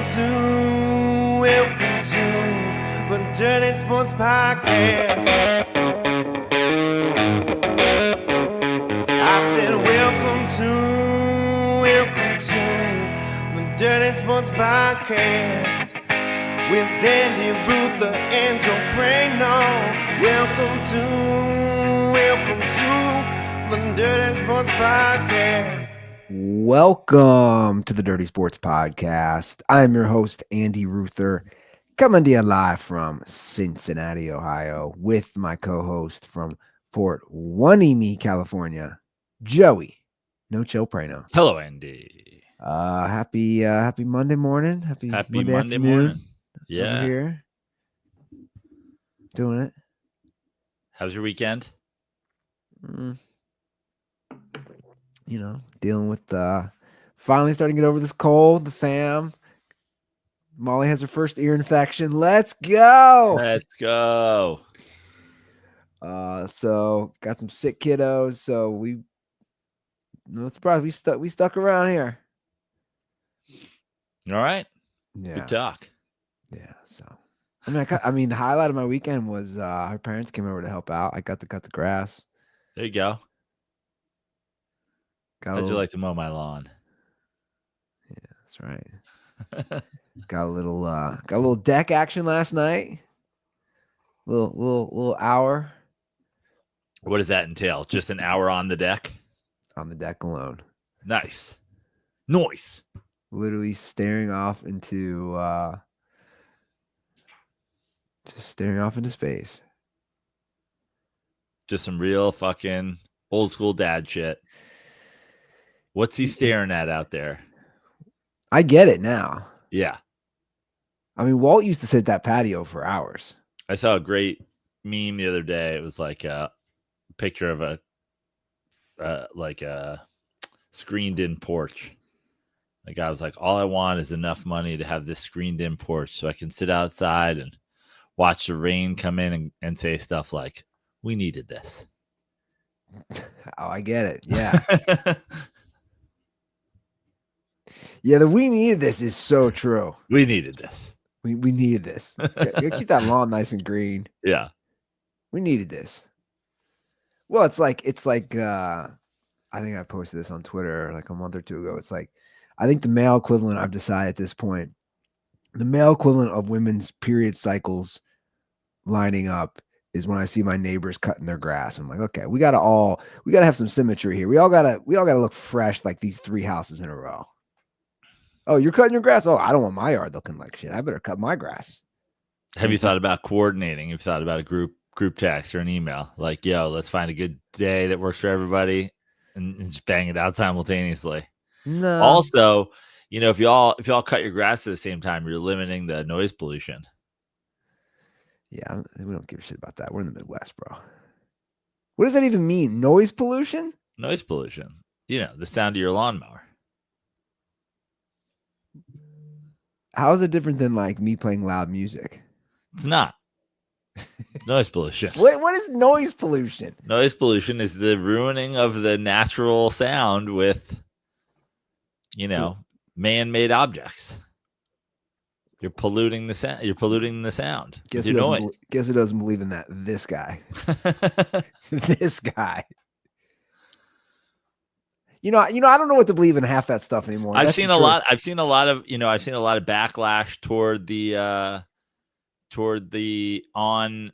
the Dirty Sports Podcast. I said welcome to the Dirty Sports Podcast with Andy Ruther and Joe Prano. Welcome to the Dirty Sports Podcast. Welcome to the Dirty Sports Podcast. I'm your host, Andy Ruther, coming to you live from Cincinnati, Ohio, with my co-host from Port Hueneme, California, Joey No Chill Prano. Hello, Andy. Happy Monday morning. Happy Monday afternoon. Morning. Yeah. Over here. Doing it. How's your weekend? You know, dealing with finally starting to get over this cold, the fam. Molly has her first ear infection. Let's go. Let's go. So got some sick kiddos. So no surprise, we stuck around here. All right. Yeah. Good talk. Yeah. So I mean, the highlight of my weekend was her parents came over to help out. I got to cut the grass. There you go. How'd you like to mow my lawn? Yeah, that's right. Got a little deck action last night. Little hour. What does that entail? Just an hour on the deck? On the deck alone. Nice. Literally staring off into space. Just some real fucking old school dad shit. What's he staring at out there? I get it now. Yeah. I mean, Walt used to sit at that patio for hours. I saw a great meme the other day. It was like a picture of a screened in porch. The guy was like, all I want is enough money to have this screened in porch so I can sit outside and watch the rain come in and say stuff like, we needed this. Oh, I get it. Yeah. Yeah, the we needed this is so true. We needed this. We needed this. Keep that lawn nice and green. Yeah. We needed this. Well, it's like I think I posted this on Twitter like a month or two ago. It's like I think the male equivalent, I've decided at this point, the male equivalent of women's period cycles lining up is when I see my neighbors cutting their grass. I'm like, okay, we gotta have some symmetry here. We all gotta look fresh like these three houses in a row. Oh, you're cutting your grass? Oh, I don't want my yard looking like shit. I better cut my grass. Have you thought about coordinating? Have you thought about a group text or an email? Like, yo, let's find a good day that works for everybody and just bang it out simultaneously. No. Also, you know, if y'all cut your grass at the same time, you're limiting the noise pollution. Yeah, we don't give a shit about that. We're in the Midwest, bro. What does that even mean? Noise pollution? Noise pollution. You know, the sound of your lawnmower. How is it different than like me playing loud music? It's not. Noise pollution. What is noise pollution? Noise pollution is the ruining of the natural sound with, you know, man-made objects. You're polluting the sound. You're polluting the sound. Guess who doesn't believe in that? This guy. This guy. You know, I don't know what to believe in half that stuff anymore. I've seen a lot of backlash toward the on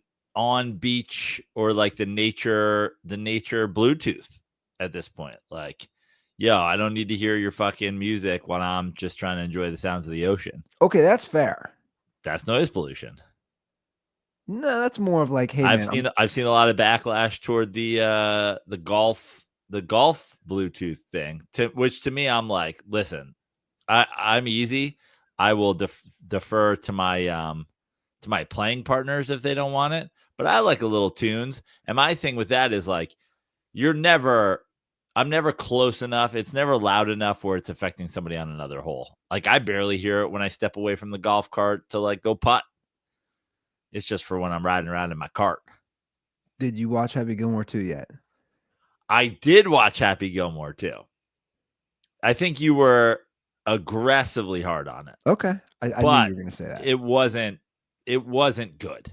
beach or like the nature Bluetooth at this point. Like, yo, I don't need to hear your fucking music when I'm just trying to enjoy the sounds of the ocean. Okay, that's fair. That's noise pollution. No, that's more of like, hey, I've seen a lot of backlash toward the golf Bluetooth thing, which to me, I'm like, listen, I'm easy. I will defer to my playing partners if they don't want it, but I like a little tunes. And my thing with that is like, I'm never close enough. It's never loud enough where it's affecting somebody on another hole. Like I barely hear it when I step away from the golf cart to like go putt. It's just for when I'm riding around in my cart. Did you watch Happy Gilmore 2 yet? I did watch Happy Gilmore too. I think you were aggressively hard on it. Okay. I knew But you were going to say that. it wasn't good.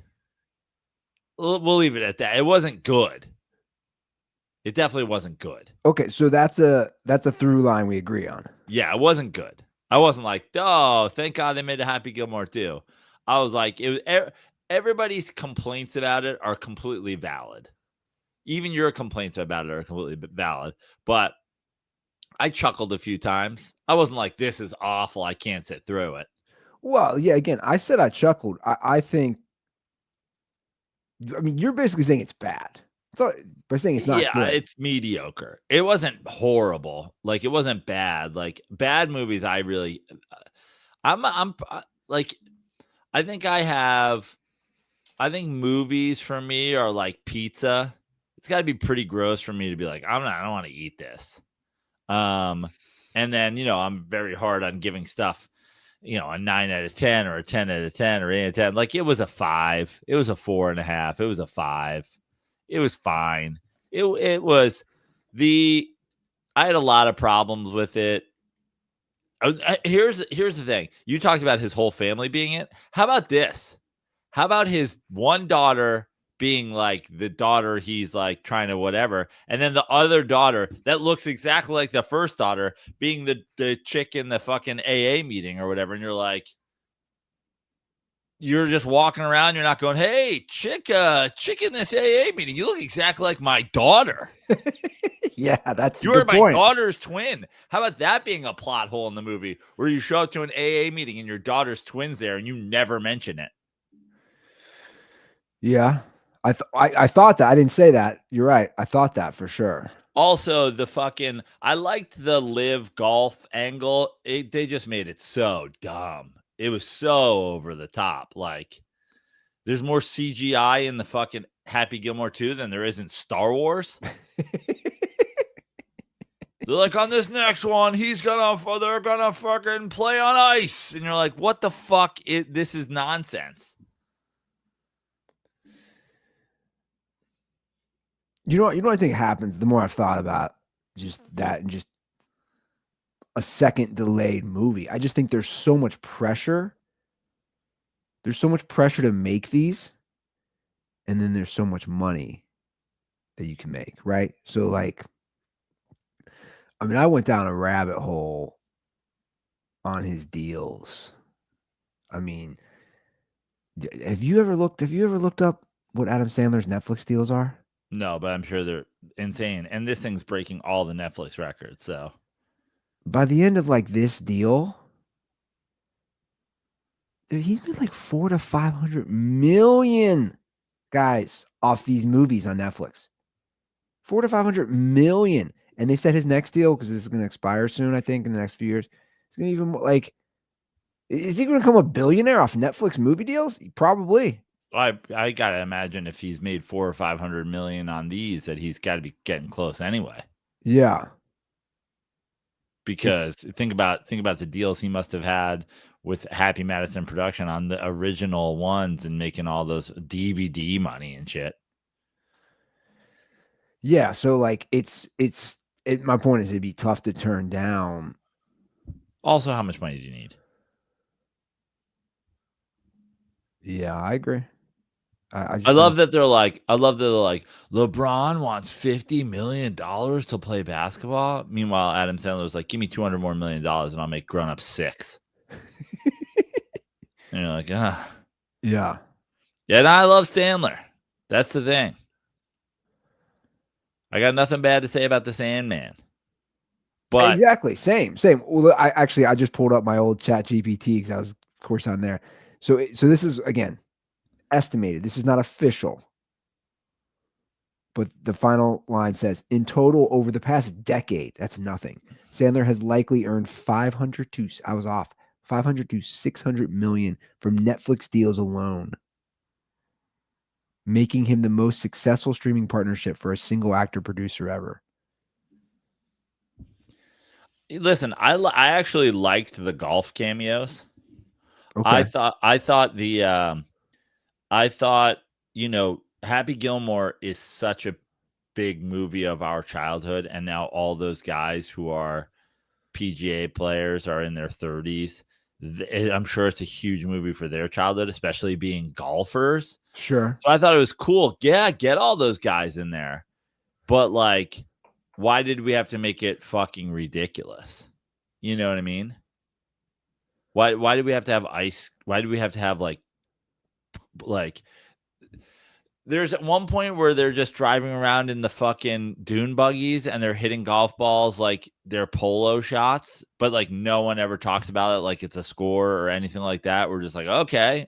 We'll leave it at that. It wasn't good. It definitely wasn't good. Okay, so that's a through line we agree on. Yeah, it wasn't good. I wasn't like, oh, thank God they made a Happy Gilmore too. I was like, everybody's complaints about it are completely valid. Even your complaints about it are completely valid. But I chuckled a few times. I wasn't like, this is awful. I can't sit through it. Well, yeah, again, I said I chuckled. I think, I mean, you're basically saying it's bad. So by saying it's not good. It's mediocre. It wasn't horrible. Like, it wasn't bad. Like, bad movies, I'm like, I think movies for me are like pizza. It's got to be pretty gross for me to be like, I don't want to eat this. And then, I'm very hard on giving stuff, a 9 out of 10 or a 10 out of 10 or 8 out of 10. Like, it was a 5. It was a 4.5. It was a 5. It was fine. It was I had a lot of problems with it. Here's the thing. You talked about his whole family being it. How about this? How about his one daughter being like the daughter he's like trying to whatever, and then the other daughter that looks exactly like the first daughter being the chick in the fucking AA meeting or whatever, and you're like, you're just walking around, you're not going, hey, chick in this AA meeting, you look exactly like my daughter. Yeah, that's you a are good my point. daughter's twin. How about that being a plot hole in the movie where you show up to an AA meeting and your daughter's twin's there and you never mention it? Yeah. I thought that. I didn't say that. You're right. I thought that for sure. Also, I liked the live golf angle. They just made it so dumb. It was so over the top. Like, there's more CGI in the fucking Happy Gilmore 2 than there is in Star Wars. They're like, on this next one, they're gonna fucking play on ice. And you're like, what the fuck? This is nonsense. You know what I think happens the more I've thought about just that and just a second delayed movie. I just think there's so much pressure. There's so much pressure to make these, and then there's so much money that you can make, right? So like, I mean, I went down a rabbit hole on his deals. I mean, have you ever looked up what Adam Sandler's Netflix deals are? No, but I'm sure they're insane. And this thing's breaking all the Netflix records. So by the end of like this deal, he's made like 400 to 500 million guys off these movies on Netflix. 400 to 500 million. And they said his next deal, because this is going to expire soon, I think, in the next few years, it's going to even more like, is he going to become a billionaire off Netflix movie deals? Probably. I gotta imagine if he's made 400 or 500 million on these, that he's got to be getting close anyway. Yeah. Because think about the deals he must have had with Happy Madison Production on the original ones and making all those DVD money and shit. Yeah, so like my point is it'd be tough to turn down. Also, how much money do you need? Yeah, I agree. I love that they're like, LeBron wants $50 million to play basketball. Meanwhile, Adam Sandler was like, give me $200 more million and I'll make Grown Up 6. And you're like, ah. Yeah. Yeah, and I love Sandler. That's the thing. I got nothing bad to say about the Sandman. But exactly. Same. Well, I just pulled up my old Chat GPT because I was, of course, on there. So this is, again, estimated. This is not official. But the final line says, in total, over the past decade, that's nothing. Sandler has likely earned 500 to 600 million from Netflix deals alone, making him the most successful streaming partnership for a single actor producer ever. Listen, I actually liked the golf cameos. Okay. I thought, Happy Gilmore is such a big movie of our childhood, and now all those guys who are PGA players are in their 30s. I'm sure it's a huge movie for their childhood, especially being golfers. Sure. So I thought it was cool. Yeah, get all those guys in there. But like, why did we have to make it fucking ridiculous? You know what I mean? Why did we have to have ice? Why do we have to have like there's at one point where they're just driving around in the fucking dune buggies and they're hitting golf balls like they're polo shots, but like no one ever talks about it like it's a score or anything like that. We're just like, okay.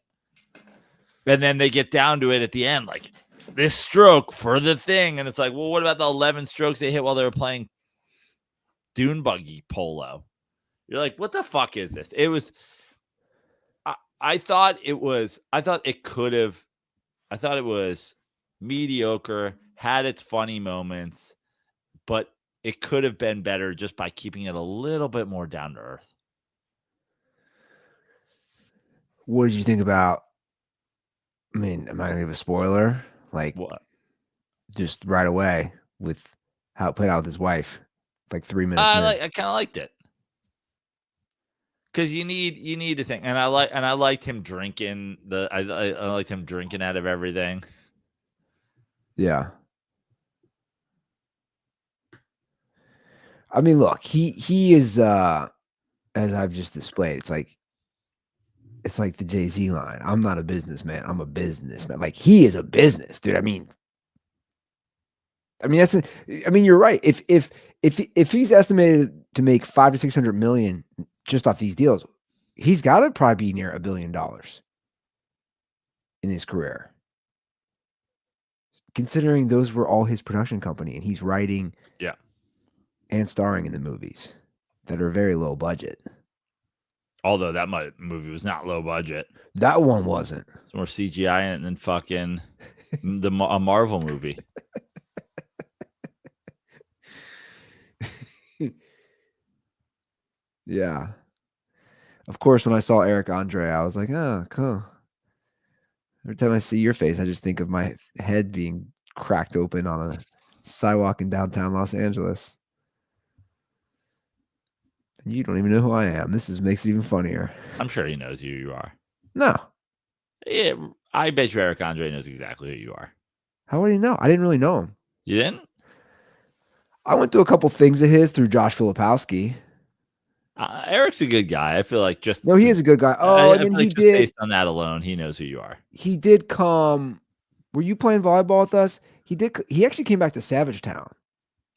And then they get down to it at the end, like this stroke for the thing. And it's like, well, what about the 11 strokes they hit while they were playing dune buggy polo? You're like, what the fuck is this? It was, I thought it was mediocre, had its funny moments, but it could have been better just by keeping it a little bit more down to earth. What did you think about? I mean, am I gonna give a spoiler? Like, What? just right away with how it played out with his wife, like 3 minutes. I kind of liked it because you need to think, and I liked him drinking I liked him drinking out of everything. Yeah. I mean, look, he is as I've just displayed, it's like the Jay-Z line. I'm not a businessman, I'm a businessman. Like, he is a business, dude. I mean, you're right. If he's estimated to make $500 to $600 million just off these deals, he's got to probably be near $1 billion in his career. Considering those were all his production company, and he's writing, yeah, and starring in the movies that are very low budget. Although that movie was not low budget. That one wasn't. It's more CGI in it than fucking a Marvel movie. Yeah. Of course, when I saw Eric Andre, I was like, oh, cool. Every time I see your face, I just think of my head being cracked open on a sidewalk in downtown Los Angeles. And you don't even know who I am. This makes it even funnier. I'm sure he knows who you are. No. Yeah, I bet you Eric Andre knows exactly who you are. How would he know? I didn't really know him. You didn't? I went through a couple things of his through Josh Filipowski. Eric's a good guy. I feel like he is a good guy. Oh, and then he did. Based on that alone, he knows who you are. He did come. Were you playing volleyball with us? He did. He actually came back to Savage Town.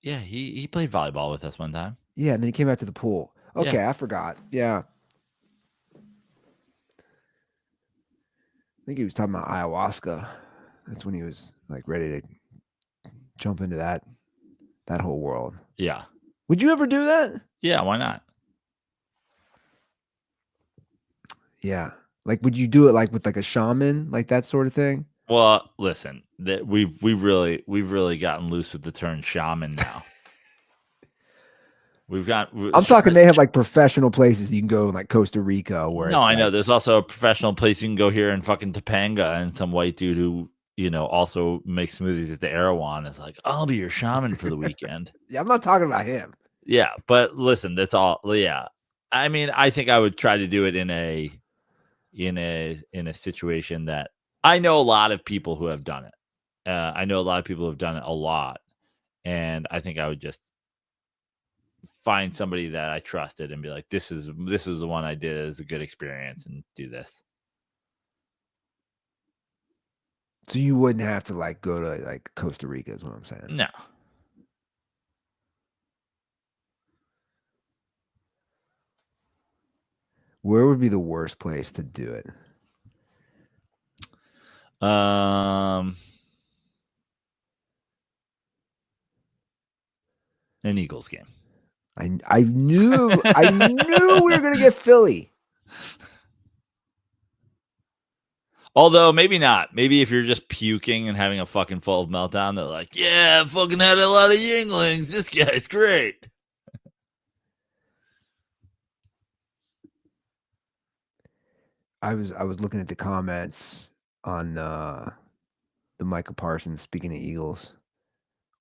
Yeah, he played volleyball with us one time. Yeah, and then he came back to the pool. Okay, yeah. I forgot. Yeah. I think he was talking about ayahuasca. That's when he was like ready to jump into that whole world. Yeah. Would you ever do that? Yeah, why not? Yeah. Like, would you do it like with like a shaman, like that sort of thing? Well, listen, that we've really gotten loose with the term shaman now. I'm talking. They have like professional places you can go in, like Costa Rica, where no, I know. There's also a professional place you can go here in fucking Topanga, and some white dude who also makes smoothies at the Erewhon is like, I'll be your shaman for the weekend. Yeah, I'm not talking about him. Yeah, but listen, that's all. Yeah, I mean, I think I would try to do it in a situation that I know a lot of people who have done it. I know a lot of people who have done it a lot, and I think I would just find somebody that I trusted and be like, this is the one I did. It was a good experience, and do this. So you wouldn't have to like go to like Costa Rica, is what I'm saying. No. Where would be the worst place to do it? An Eagles game. I knew we were gonna get Philly. Although maybe not. Maybe if you're just puking and having a fucking full meltdown, they're like, yeah, I fucking had a lot of Yinglings. This guy's great. I was looking at the comments on the Micah Parsons speaking of Eagles.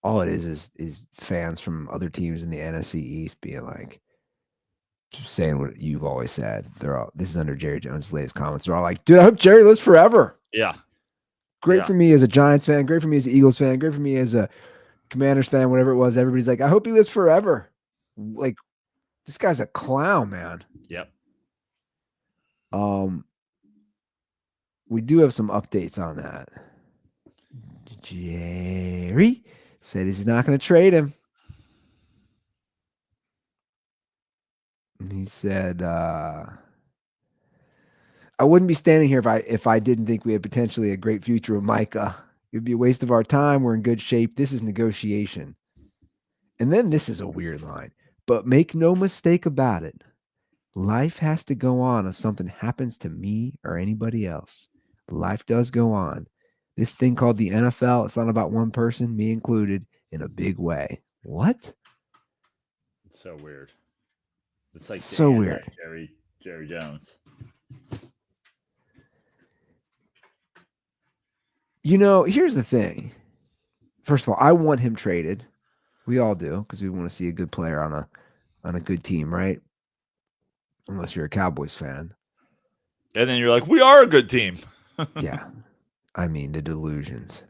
All it is fans from other teams in the NFC East being like, saying what you've always said. This is under Jerry Jones' latest comments. They're all like, dude, I hope Jerry lives forever. Yeah. Great for me as a Giants fan, great for me as an Eagles fan, great for me as a Commanders fan, whatever it was. Everybody's like, I hope he lives forever. Like, this guy's a clown, man. Yep. We do have some updates on that. Jerry said he's not going to trade him. He said, I wouldn't be standing here if I didn't think we had potentially a great future with Micah. It would be a waste of our time. We're in good shape. This is negotiation. And then this is a weird line. But make no mistake about it. Life has to go on if something happens to me or anybody else. Life does go on. This thing called the NFL, it's not about one person, me included, in a big way. What? It's so weird. It's like so weird. Jerry Jones. You know, here's the thing. First of all, I want him traded. We all do, because we want to see a good player on a good team, right? Unless you're a Cowboys fan. And then you're like, we are a good team. Yeah. I mean, the delusions.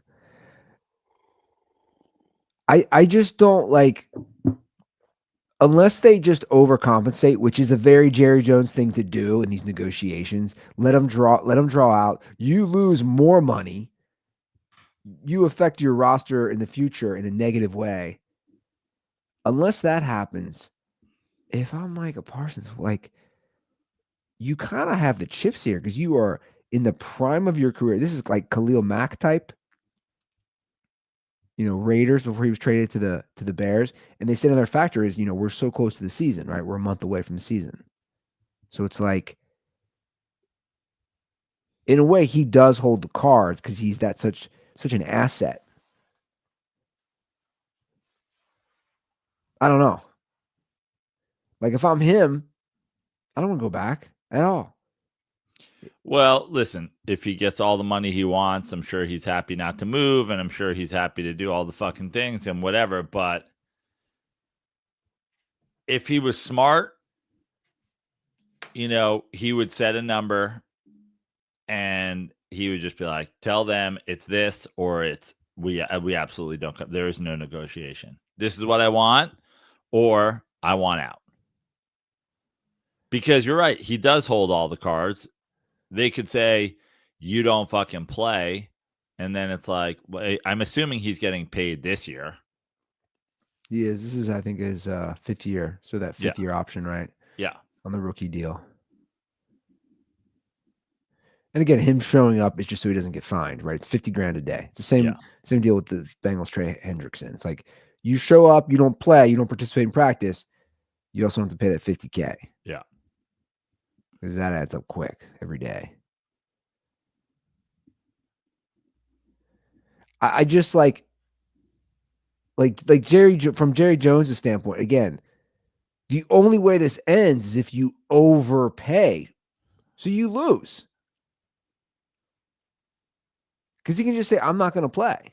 I just don't like, unless they just overcompensate, which is a very Jerry Jones thing to do in these negotiations. Let them draw out. You lose more money. You affect your roster in the future in a negative way. Unless that happens, if I'm Micah Parsons, like, you kind of have the chips here because you are in the prime of your career. This is like Khalil Mack type, Raiders before he was traded to the Bears. And they said another factor is, we're so close to the season, right? We're a month away from the season. So it's like, in a way, he does hold the cards because he's such an asset. I don't know. Like, if I'm him, I don't want to go back at all. Well, listen, if he gets all the money he wants, I'm sure he's happy not to move, and I'm sure he's happy to do all the fucking things and whatever. But if he was smart, he would set a number and he would just be like, tell them it's this or it's we absolutely don't come. There is no negotiation. This is what I want or I want out. Because you're right, he does hold all the cards. They could say, you don't fucking play. And then it's like, well, I'm assuming he's getting paid this year. He is. This is, I think, his fifth year. So that fifth year option, right? Yeah. On the rookie deal. And again, him showing up is just so he doesn't get fined, right? It's $50,000 a day. It's the same deal with the Bengals Trey Hendrickson. It's like, you show up, you don't play, you don't participate in practice, you also have to pay that $50,000. Yeah. Because that adds up quick every day. I just like Jerry, from Jerry Jones' standpoint, again, the only way this ends is if you overpay. So you lose. Because he can just say, I'm not going to play.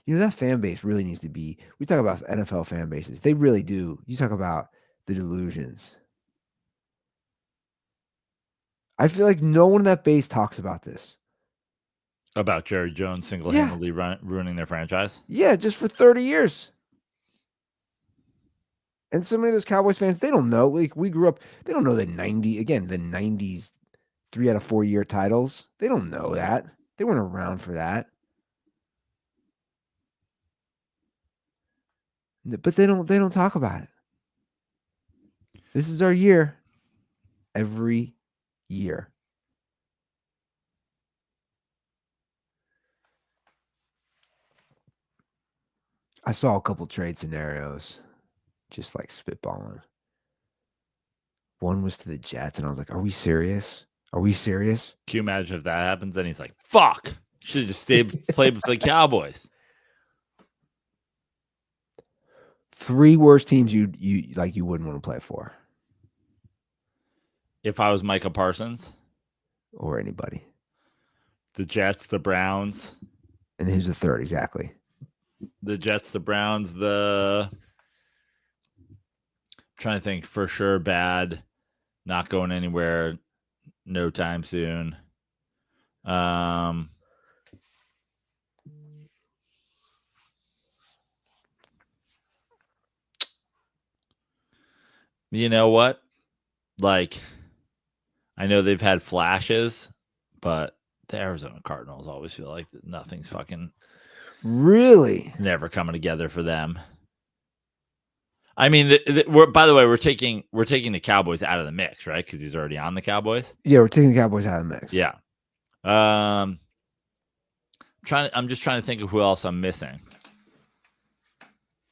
That fan base really needs to be, we talk about NFL fan bases. They really do. You talk about the delusions. I feel like no one in that base talks about this. About Jerry Jones single-handedly ruining their franchise? Yeah, just for 30 years. And so many of those Cowboys fans, they don't know. Like, we grew up, they don't know the 90s 3 out of 4 year titles. They don't know that. They weren't around for that. But they don't talk about it. This is our year. Every year. I saw a couple trade scenarios, just like spitballing. One was to the Jets, and I was like, are we serious? Are we serious? Can you imagine if that happens? Then he's like, fuck. Should have just played with the Cowboys. 3 worst teams you wouldn't want to play for. If I was Micah Parsons. Or anybody. The Jets, the Browns. And who's the third, exactly? The Jets, the Browns, trying trying to think for sure bad, not going anywhere no time soon. You know what? Like, I know they've had flashes, but the Arizona Cardinals always feel like nothing's fucking Really? never coming together for them. I mean, by the way, we're taking the Cowboys out of the mix, right? Because he's already on the Cowboys. Yeah, we're taking the Cowboys out of the mix. Yeah. I'm just trying to think of who else I'm missing.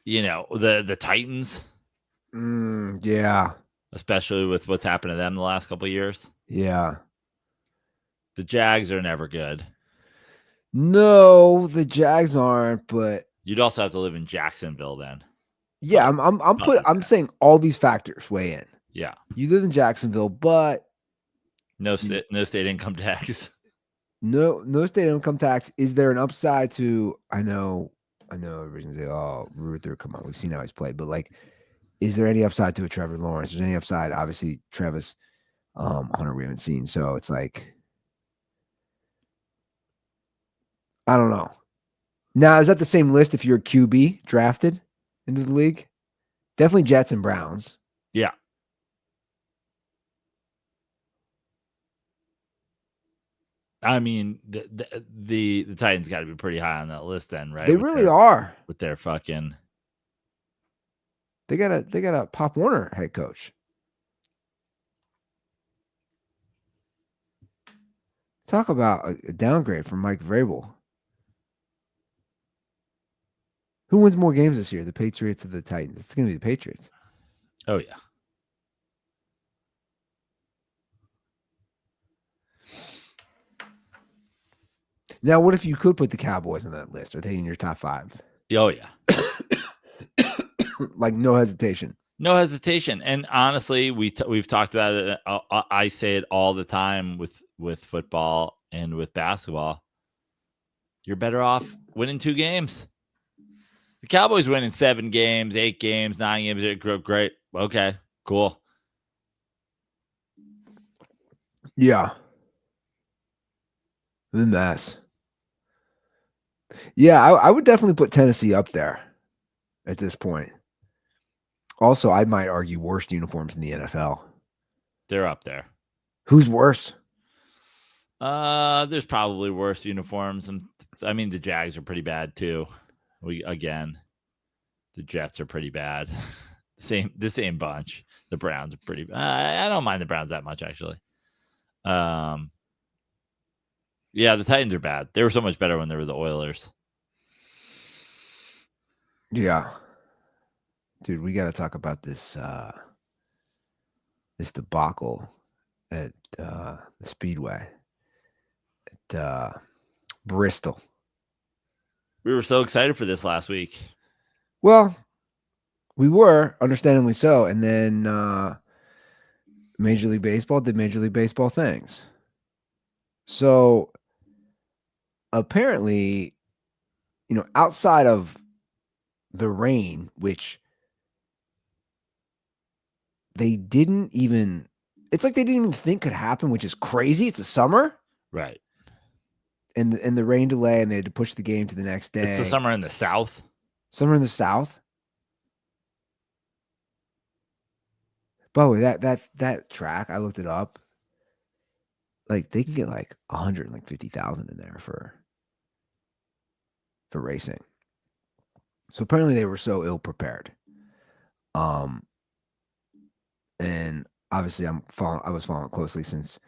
You know, the Titans. Yeah. Especially with what's happened to them the last couple of years. Yeah. The Jags are never good. No, the Jags aren't, but you'd also have to live in Jacksonville then. Yeah, I'm saying all these factors weigh in. Yeah. You live in Jacksonville, but no state income tax. No state income tax. Is there an upside to I know everybody's gonna say, oh, Ruther, come on, we've seen how he's played, but like, is there any upside to a Trevor Lawrence? Is there any upside? Obviously, Travis Hunter we haven't seen, so it's like I don't know. Now, is that the same list if you're a QB drafted into the league? Definitely Jets and Browns. Yeah. I mean, the Titans got to be pretty high on that list then, right? They really are. With their fucking They got a Pop Warner head coach. Talk about a downgrade from Mike Vrabel. Who wins more games this year, the Patriots or the Titans? It's going to be the Patriots. Oh, yeah. Now, what if you could put the Cowboys on that list? Are they in your top 5? Oh, yeah. Like, no hesitation. No hesitation. And honestly, we've talked about it. I say it all the time with football and with basketball. You're better off winning 2 games. The Cowboys winning 7 games, 8 games, 9 games. Great. Okay, cool. Yeah. The mess. Yeah, I would definitely put Tennessee up there at this point. Also, I might argue worst uniforms in the NFL. They're up there. Who's worse? There's probably worse uniforms. I mean, the Jags are pretty bad too. The Jets are pretty bad. The same bunch. The Browns are pretty bad. I don't mind the Browns that much, actually. Yeah, the Titans are bad. They were so much better when they were the Oilers. Yeah. Dude, we got to talk about this this debacle at the Speedway at Bristol. We were so excited for this last week. Well, we were, understandably so, and then Major League Baseball did Major League Baseball things. So apparently, outside of the rain, which they didn't even, it's like they didn't even think could happen, which is crazy. It's the summer. Right. And the rain delay, and they had to push the game to the next day. It's the summer in the South. Summer in the South. By the way, that track, I looked it up. Like, they can get like 150,000 in there for racing. So apparently they were so ill prepared. And obviously I was following closely since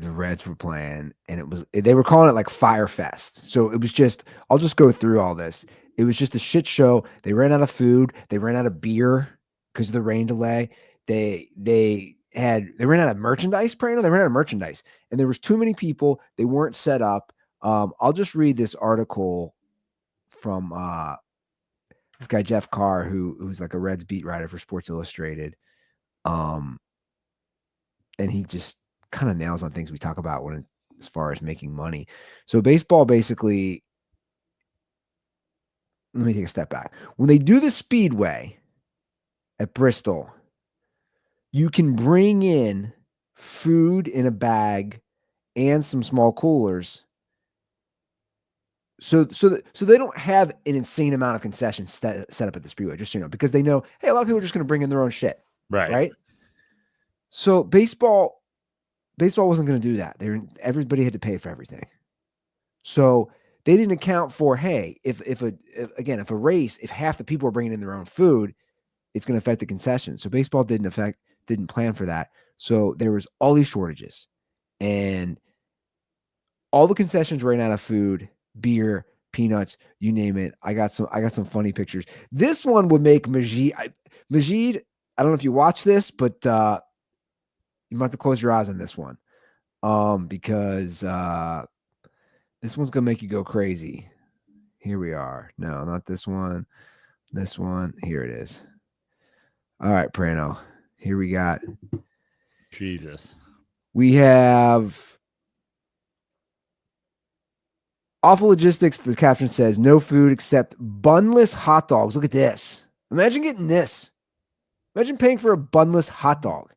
the Reds were playing, and they were calling it like Fire Fest. So it was just, I'll just go through all this. It was just a shit show. They ran out of food. They ran out of beer because of the rain delay. They ran out of merchandise, Prano. They ran out of merchandise, and there was too many people. They weren't set up. I'll just read this article from this guy Jeff Carr, who's like a Reds beat writer for Sports Illustrated, and he just kind of nails on things we talk about as far as making money. So baseball, basically, let me take a step back. When they do the Speedway, at Bristol, you can bring in food in a bag and some small coolers. So they don't have an insane amount of concessions set up at the Speedway, just so you know, because they know, hey, a lot of people are just going to bring in their own shit. Right. So baseball wasn't going to do that. Everybody had to pay for everything. So they didn't account for, hey, if a race, if half the people are bringing in their own food, it's going to affect the concessions. So baseball didn't plan for that. So there was all these shortages, and all the concessions ran out of food, beer, peanuts, you name it. I got some funny pictures. This one would make Majid. I don't know if you watch this, but you might have to close your eyes on this one, because this one's gonna make you go crazy. Here we are. No, not this one. This one. Here it is. All right, Prano. Here we got. Jesus. We have awful logistics. The caption says no food except bunless hot dogs. Look at this. Imagine getting this. Imagine paying for a bunless hot dog.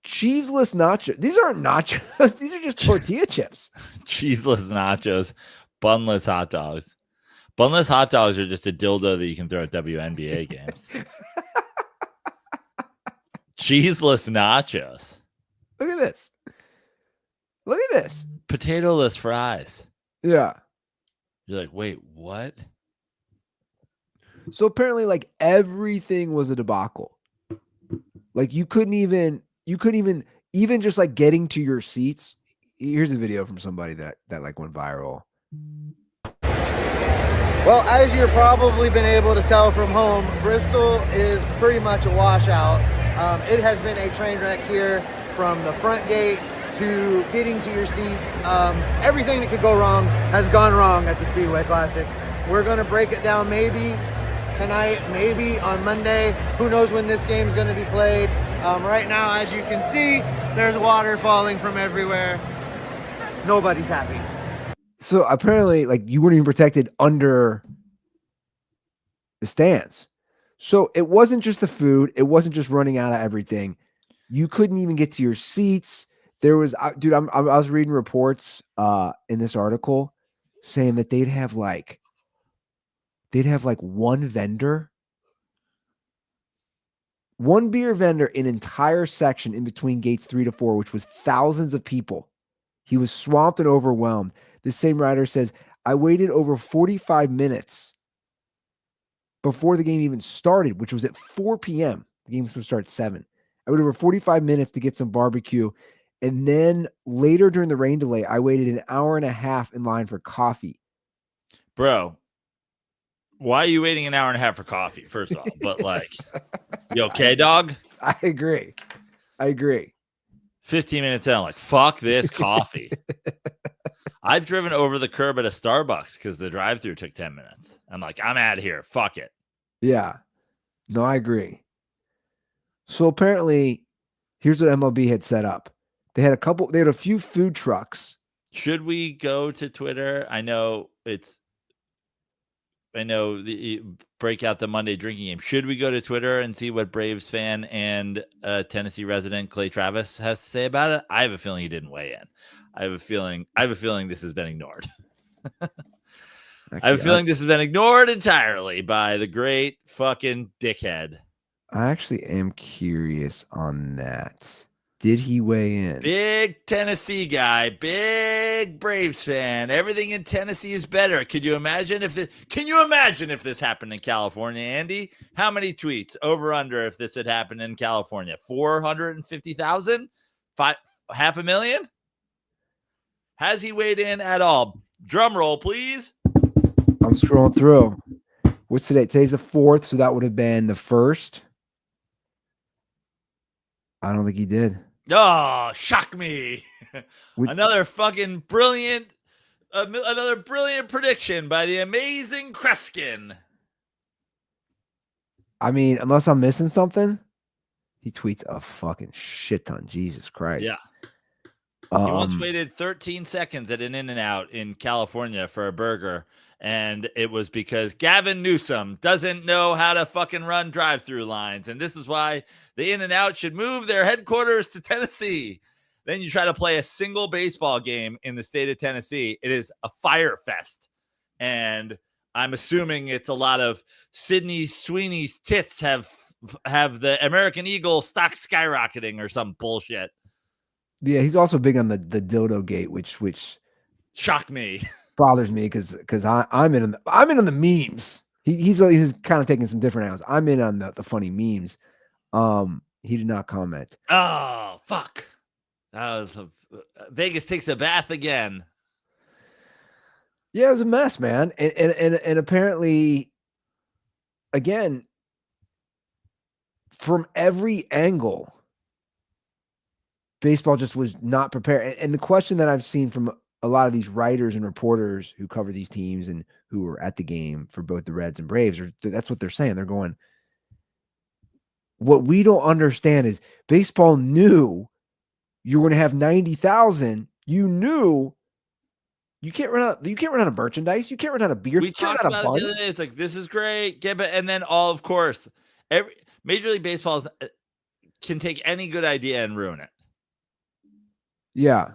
Cheeseless nachos. These aren't nachos. These are just tortilla chips. Cheeseless nachos, bunless hot dogs. Bunless hot dogs are just a dildo that you can throw at WNBA games. Cheeseless nachos. Look at this. Look at this. Potato-less fries. Yeah. You're like, wait, what? So apparently, like, everything was a debacle. Like, you couldn't even just like getting to your seats. Here's a video from somebody that like went viral. Well, as you've probably been able to tell from home, Bristol is pretty much a washout. It has been a train wreck here, from the front gate to getting to your seats. Everything that could go wrong has gone wrong at the Speedway Classic. We're going to break it down maybe tonight, maybe on Monday. Who knows when this game's going to be played. Right now, as you can see, there's water falling from everywhere. Nobody's happy. So apparently, like, you weren't even protected under the stands. So it wasn't just the food. It wasn't just running out of everything. You couldn't even get to your seats. There was, dude, I was reading reports in this article saying that they'd have like one vendor, one beer vendor, an entire section in between gates 3 to 4, which was thousands of people. He was swamped and overwhelmed. The same writer says, I waited over 45 minutes before the game even started, which was at 4 p.m. The game was supposed to start at 7. I waited over 45 minutes to get some barbecue. And then later during the rain delay, I waited an hour and a half in line for coffee. Bro, why are you waiting an hour and a half for coffee, first off? But like, you okay, dog? I agree. 15 minutes in, I'm like, fuck this coffee. I've driven over the curb at a Starbucks because the drive-thru took 10 minutes. I'm like, I'm out of here. Fuck it. Yeah. No, I agree. So apparently, here's what MLB had set up. They had a few food trucks. Should we go to Twitter? I know break out the Monday drinking game. Should we go to Twitter and see what Braves fan and Tennessee resident Clay Travis has to say about it? I have a feeling he didn't weigh in. I have a feeling this has been ignored. I have a feeling this has been ignored entirely by the great fucking dickhead. I actually am curious on that. Did he weigh in? Big Tennessee guy, big Braves fan. Everything in Tennessee is better. Can you imagine if this happened in California, Andy? How many tweets over under if this had happened in California? 450,000? 500,000? Has he weighed in at all? Drum roll, please. I'm scrolling through. What's today? Today's the 4th, so that would have been the 1st. I don't think he did. Oh, shock me. With, another brilliant prediction by the amazing Kreskin. I mean, unless I'm missing something, he tweets a fucking shit ton. Jesus Christ. Yeah. He once waited 13 seconds at an In-N-Out in California for a burger, and it was because Gavin Newsom doesn't know how to fucking run drive-through lines, and this is why the In-N-Out should move their headquarters to Tennessee. Then you try to play a single baseball game in the state of Tennessee. It is a fire fest, and I'm assuming it's a lot of Sydney Sweeney's tits have the American Eagle stock skyrocketing or some bullshit. Yeah, he's also big on the dildo gate, which shocked me. Bothers me because I'm in on the memes. He's kind of taking some different angles. I'm in on the funny memes. He did not comment. Oh fuck! That was Vegas takes a bath again. Yeah, it was a mess, man, and apparently, again, from every angle, baseball just was not prepared. And the question that I've seen from a lot of these writers and reporters who cover these teams and who were at the game for both the Reds and Braves, that's what they're saying. They're going, what we don't understand is baseball knew you were going to have 90,000. You knew you can't run out of merchandise. You can't run out of beer. We talked about it the other day. It's like, this is great. And then of course, every Major League Baseball can take any good idea and ruin it. Yeah.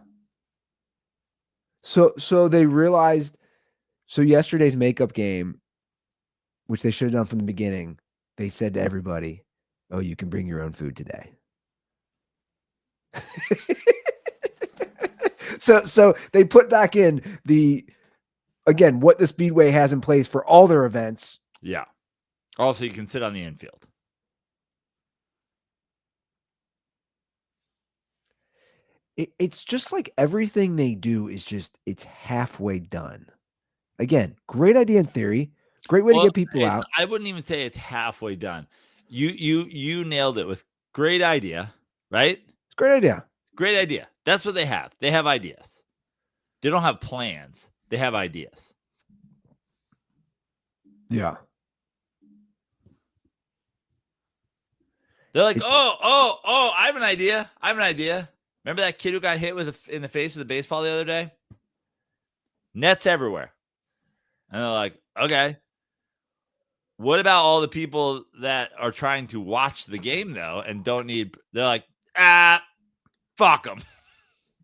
So they realized, yesterday's makeup game, which they should have done from the beginning, they said to everybody, oh, you can bring your own food today. So they put back in what the Speedway has in place for all their events. Yeah. Also, you can sit on the infield. It's just like everything they do is it's halfway done. Again, great idea in theory. Great way to get people out. I wouldn't even say it's halfway done. You nailed it with great idea, right? It's a great idea. Great idea. That's what they have. They have ideas. They don't have plans. They have ideas. Yeah. They're like, oh, I have an idea. Remember that kid who got hit in the face with a baseball the other day? Nets everywhere. And they're like, okay. What about all the people that are trying to watch the game, though, and don't need... They're like, fuck them.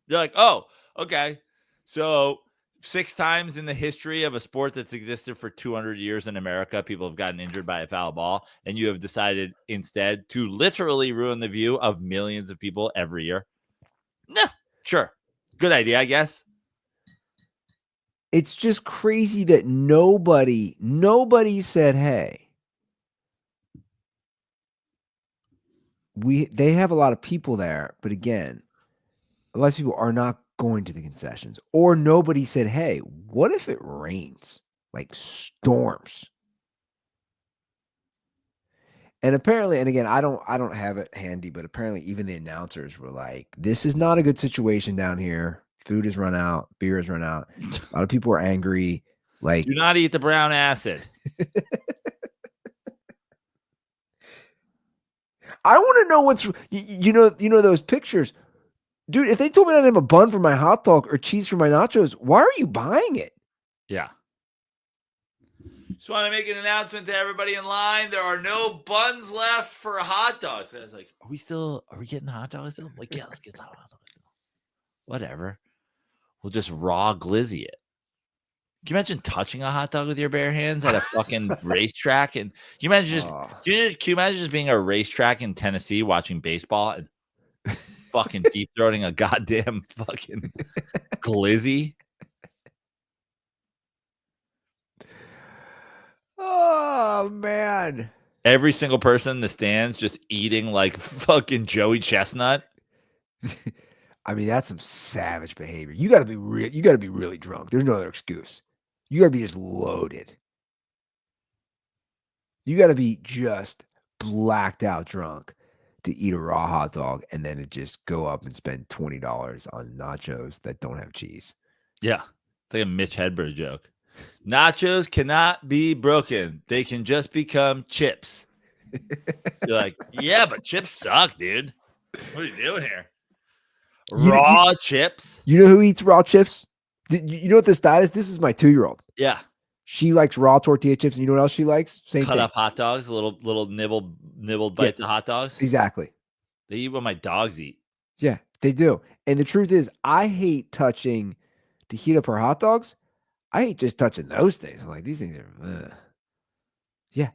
They're like, oh, okay. So 6 times in the history of a sport that's existed for 200 years in America, people have gotten injured by a foul ball, and you have decided instead to literally ruin the view of millions of people every year. No, sure. Good idea, I guess. It's just crazy that nobody said, hey, they have a lot of people there, but again, a lot of people are not going to the concessions. Or nobody said, hey, what if it rains? Like storms. And apparently, and again, I don't have it handy, but apparently even the announcers were like, this is not a good situation down here. Food has run out, beer has run out. A lot of people are angry. Like, do not eat the brown acid. I want to know what's you know those pictures. Dude, if they told me I didn't have a bun for my hot dog or cheese for my nachos, why are you buying it? Yeah. Just want to make an announcement to everybody in line. There are no buns left for hot dogs. I was like, are we getting hot dogs still? I'm like, yeah, let's get hot dogs still. Whatever. We'll just raw glizzy it. Can you imagine touching a hot dog with your bare hands at a fucking racetrack? And can you imagine can you imagine just being at a racetrack in Tennessee watching baseball and fucking deep throating a goddamn fucking glizzy? Oh man. Every single person in the stands just eating like fucking Joey Chestnut. I mean, that's some savage behavior. You gotta be really drunk. There's no other excuse. You gotta be just loaded. You gotta be just blacked out drunk to eat a raw hot dog and then just go up and spend $20 on nachos that don't have cheese. Yeah. It's like a Mitch Hedberg joke. Nachos cannot be broken. They can just become chips. You're like, yeah, but chips suck, dude. What are you doing here? Raw chips. You know who eats raw chips? You know what this diet is? This is my 2-year-old. Yeah. She likes raw tortilla chips. And you know what else she likes? Same Cut thing. up hot dogs, little nibbled bites of hot dogs. Exactly. They eat what my dogs eat. Yeah, they do. And the truth is, I hate touching to heat up her hot dogs. I hate just touching those things. I'm like, these things are, yeah.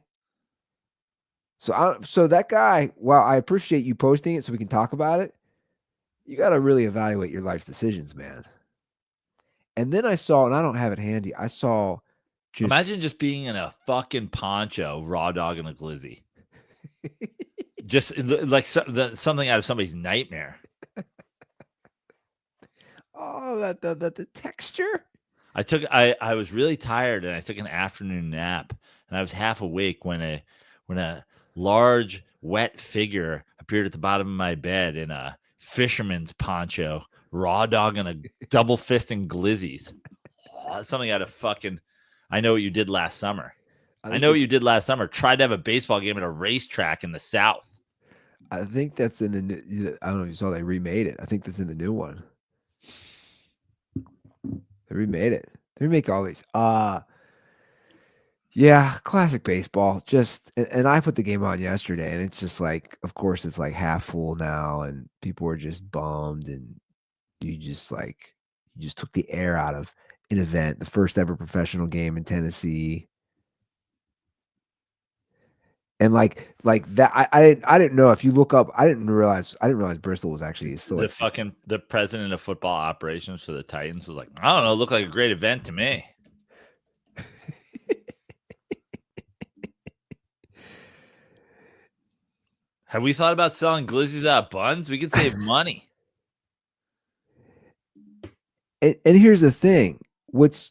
So that guy, while I appreciate you posting it so we can talk about it, you got to really evaluate your life's decisions, man. And then I saw, and I don't have it handy, I saw just. Imagine just being in a fucking poncho, raw dog and a glizzy. Just like something out of somebody's nightmare. Oh, the texture. I was really tired and I took an afternoon nap and I was half awake when a large wet figure appeared at the bottom of my bed in a fisherman's poncho, raw dog and a double fist and glizzies. Oh, something out of fucking I Know What You Did Last Summer. I Know What You Did Last Summer. Tried to have a baseball game at a racetrack in the South. I think that's in the new, I don't know if you saw they remade it. I think that's in the new one. They remade it. They remake all these. Yeah, classic baseball. Just and I put the game on yesterday, and it's just like, of course, it's like half full now, and people are just bummed, and you just took the air out of an event, the first ever professional game in Tennessee. And like that, I didn't know if you look up, I didn't realize Bristol was actually still the president of football operations for the Titans was like, I don't know, looked like a great event to me. Have we thought about selling glizzies without buns? We could save money. And here's the thing, what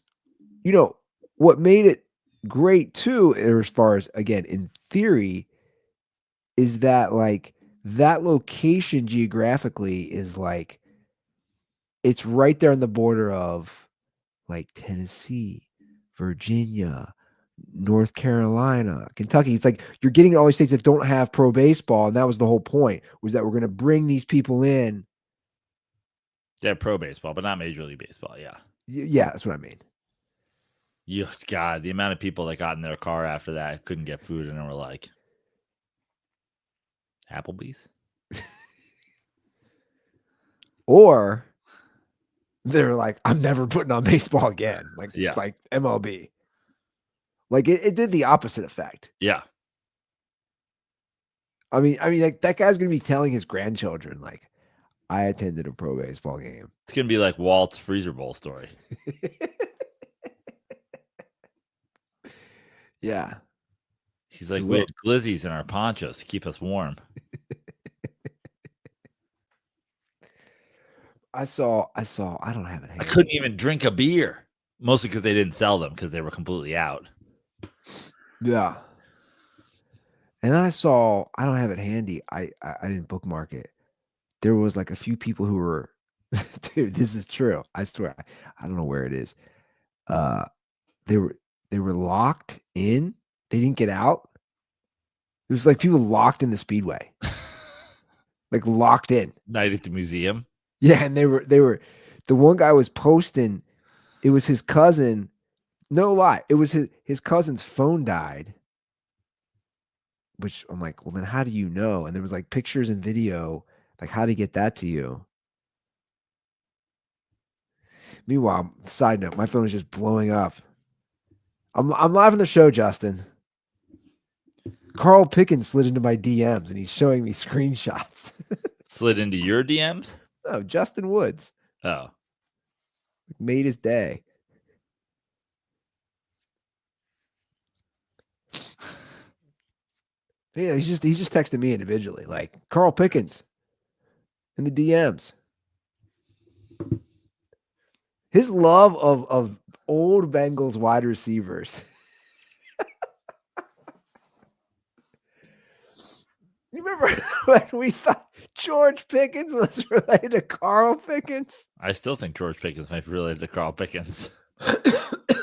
made it great too, as far as, again, in theory, is that like that location geographically is like, it's right there on the border of like Tennessee, Virginia, North Carolina, Kentucky. It's like you're getting all these states that don't have pro baseball, and that was the whole point, was that we're going to bring these people in. They're pro baseball, but not Major League Baseball. Yeah. Yeah, that's what I mean. God, the amount of people that got in their car after that couldn't get food and were like, Applebee's? Or they're like, I'm never putting on baseball again. Like MLB. Like it did the opposite effect. Yeah. I mean, like that guy's going to be telling his grandchildren, like, I attended a pro baseball game. It's going to be like Walt's Freezer Bowl story. Yeah. He's like, we had glizzies in our ponchos to keep us warm. I saw, I don't have it. I couldn't even drink a beer, mostly because they didn't sell them because they were completely out. Yeah. And I saw, I don't have it handy. I didn't bookmark it. There was like a few people who were, dude, this is true. I swear. I don't know where it is. They were locked in. They didn't get out. It was like people locked in the Speedway. Like locked in. Night at the museum. Yeah, and they were the one guy was posting, it was his cousin. No lie. It was his cousin's phone died. Which I'm like, well, then how do you know? And there was like pictures and video, like how to get that to you. Meanwhile, side note, my phone is just blowing up. I'm live on the show, Justin. Carl Pickens slid into my DMs and he's showing me screenshots. Slid into your DMs? No, Justin Woods. Oh. Made his day. Yeah, he's just texting me individually, like Carl Pickens in the DMs. His love of old Bengals wide receivers. You remember when we thought George Pickens was related to Carl Pickens? I still think George Pickens might be related to Carl Pickens.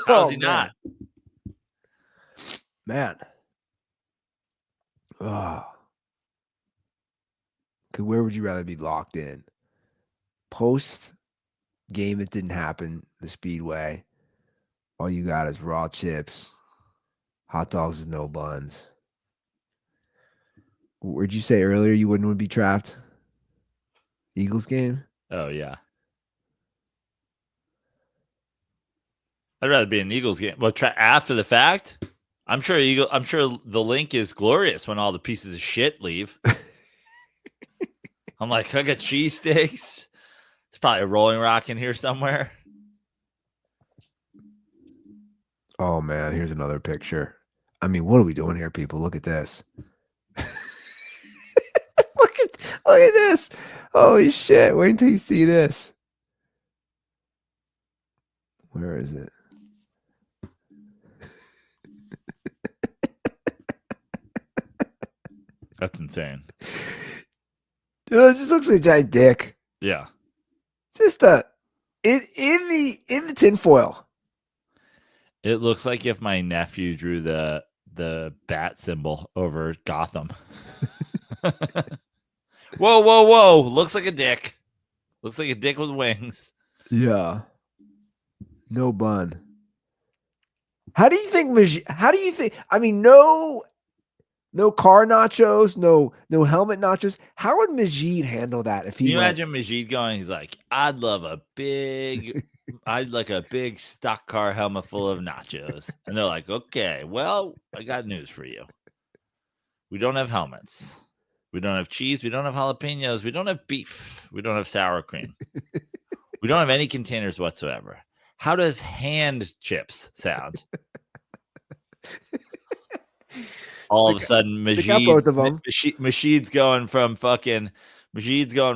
How's he not? Man. Oh. Okay, where would you rather be locked in? post game that didn't happen, the Speedway, all you got is raw chips, hot dogs with no buns. Where'd you say earlier you wouldn't would be trapped? Eagles game? Oh yeah. I'd rather be in an Eagles game. Well, after the fact, I'm sure the link is glorious when all the pieces of shit leave. I'm like, I got cheesesteaks. There's probably a Rolling Rock in here somewhere. Oh man, here's another picture. I mean, what are we doing here, people? Look at this. look at this. Holy shit. Wait until you see this. Where is it? That's insane. Dude, it just looks like a giant dick. Yeah. Just in the tinfoil. It looks like if my nephew drew the bat symbol over Gotham. Whoa. Looks like a dick. Looks like a dick with wings. Yeah. No bun. How do you think I mean, no car nachos, no helmet nachos. How would Majid handle that if he Can you imagine Majid going, he's like, I'd like a big stock car helmet full of nachos. And they're like, okay, well, I got news for you. We don't have helmets. We don't have cheese. We don't have jalapenos. We don't have beef. We don't have sour cream. We don't have any containers whatsoever. How does hand chips sound? All of a sudden, Majid's going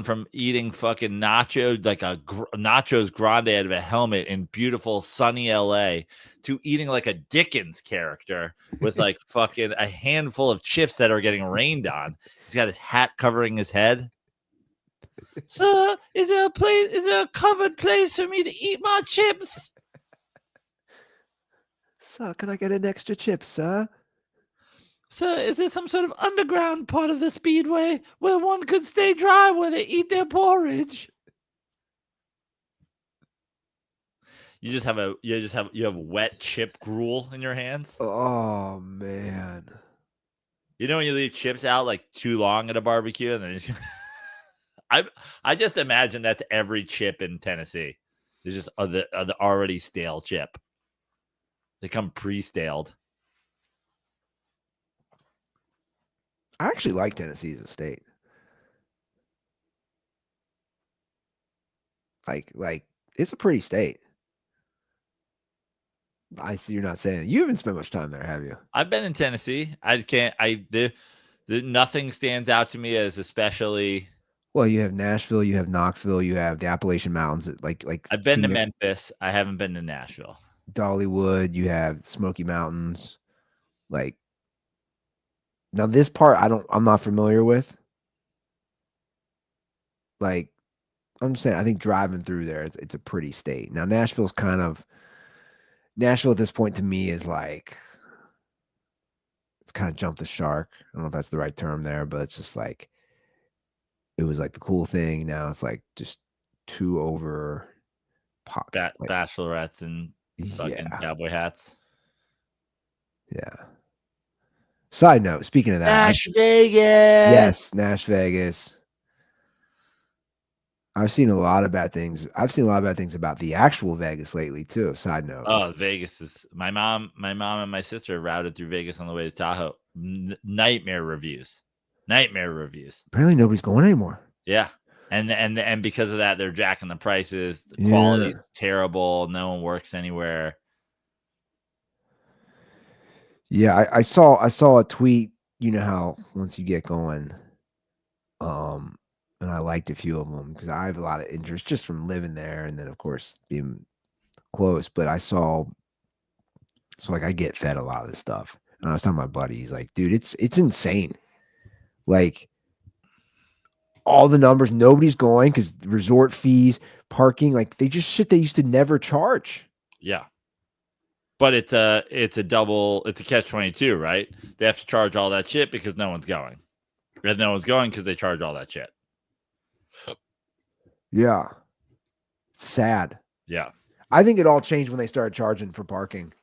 from eating fucking nacho, like a nachos grande out of a helmet in beautiful sunny LA, to eating like a Dickens character with like fucking a handful of chips that are getting rained on. He's got his hat covering his head. Sir, is there a covered place for me to eat my chips? Sir, can I get an extra chip, sir? Sir, is there some sort of underground part of the Speedway where one could stay dry while they eat their porridge? You have wet chip gruel in your hands. Oh man. You know when you leave chips out like too long at a barbecue and then I just imagine that's every chip in Tennessee. It's just the already stale chip. They come pre-staled. I actually like Tennessee as a state. Like it's a pretty state. I see you're not saying it. You haven't spent much time there, have you? I've been in Tennessee. Nothing stands out to me as especially. Well, you have Nashville, you have Knoxville, you have the Appalachian Mountains. Like I've been to Memphis. I haven't been to Nashville. Dollywood, you have Smoky Mountains. Like now this part I'm not familiar with. Like I'm just saying, I think driving through there, it's a pretty state. Now Nashville at this point to me is like it's kind of jumped the shark. I don't know if that's the right term there, but it's just like it was like the cool thing. Now it's like just too over pop. Bachelorettes and fucking cowboy hats. Yeah. Side note, speaking of that, Nash Vegas. Yes, Nash Vegas. I've seen a lot of bad things. I've seen a lot of bad things about the actual Vegas lately too. Side note. Oh, Vegas is my mom and my sister routed through Vegas on the way to Tahoe. Nightmare reviews. Apparently nobody's going anymore. Yeah. And because of that, they're jacking the prices. The quality's terrible. No one works anywhere. Yeah, I saw a tweet. You know how once you get going, and I liked a few of them because I have a lot of interest just from living there, and then of course being close. But I get fed a lot of this stuff. And I was telling my buddy, he's like, dude, it's insane. Like all the numbers, nobody's going because resort fees, parking, like they just shit they used to never charge. Yeah. But it's a catch-22, right? They have to charge all that shit because no one's going. And no one's going because they charge all that shit. Yeah. It's sad. Yeah. I think it all changed when they started charging for parking.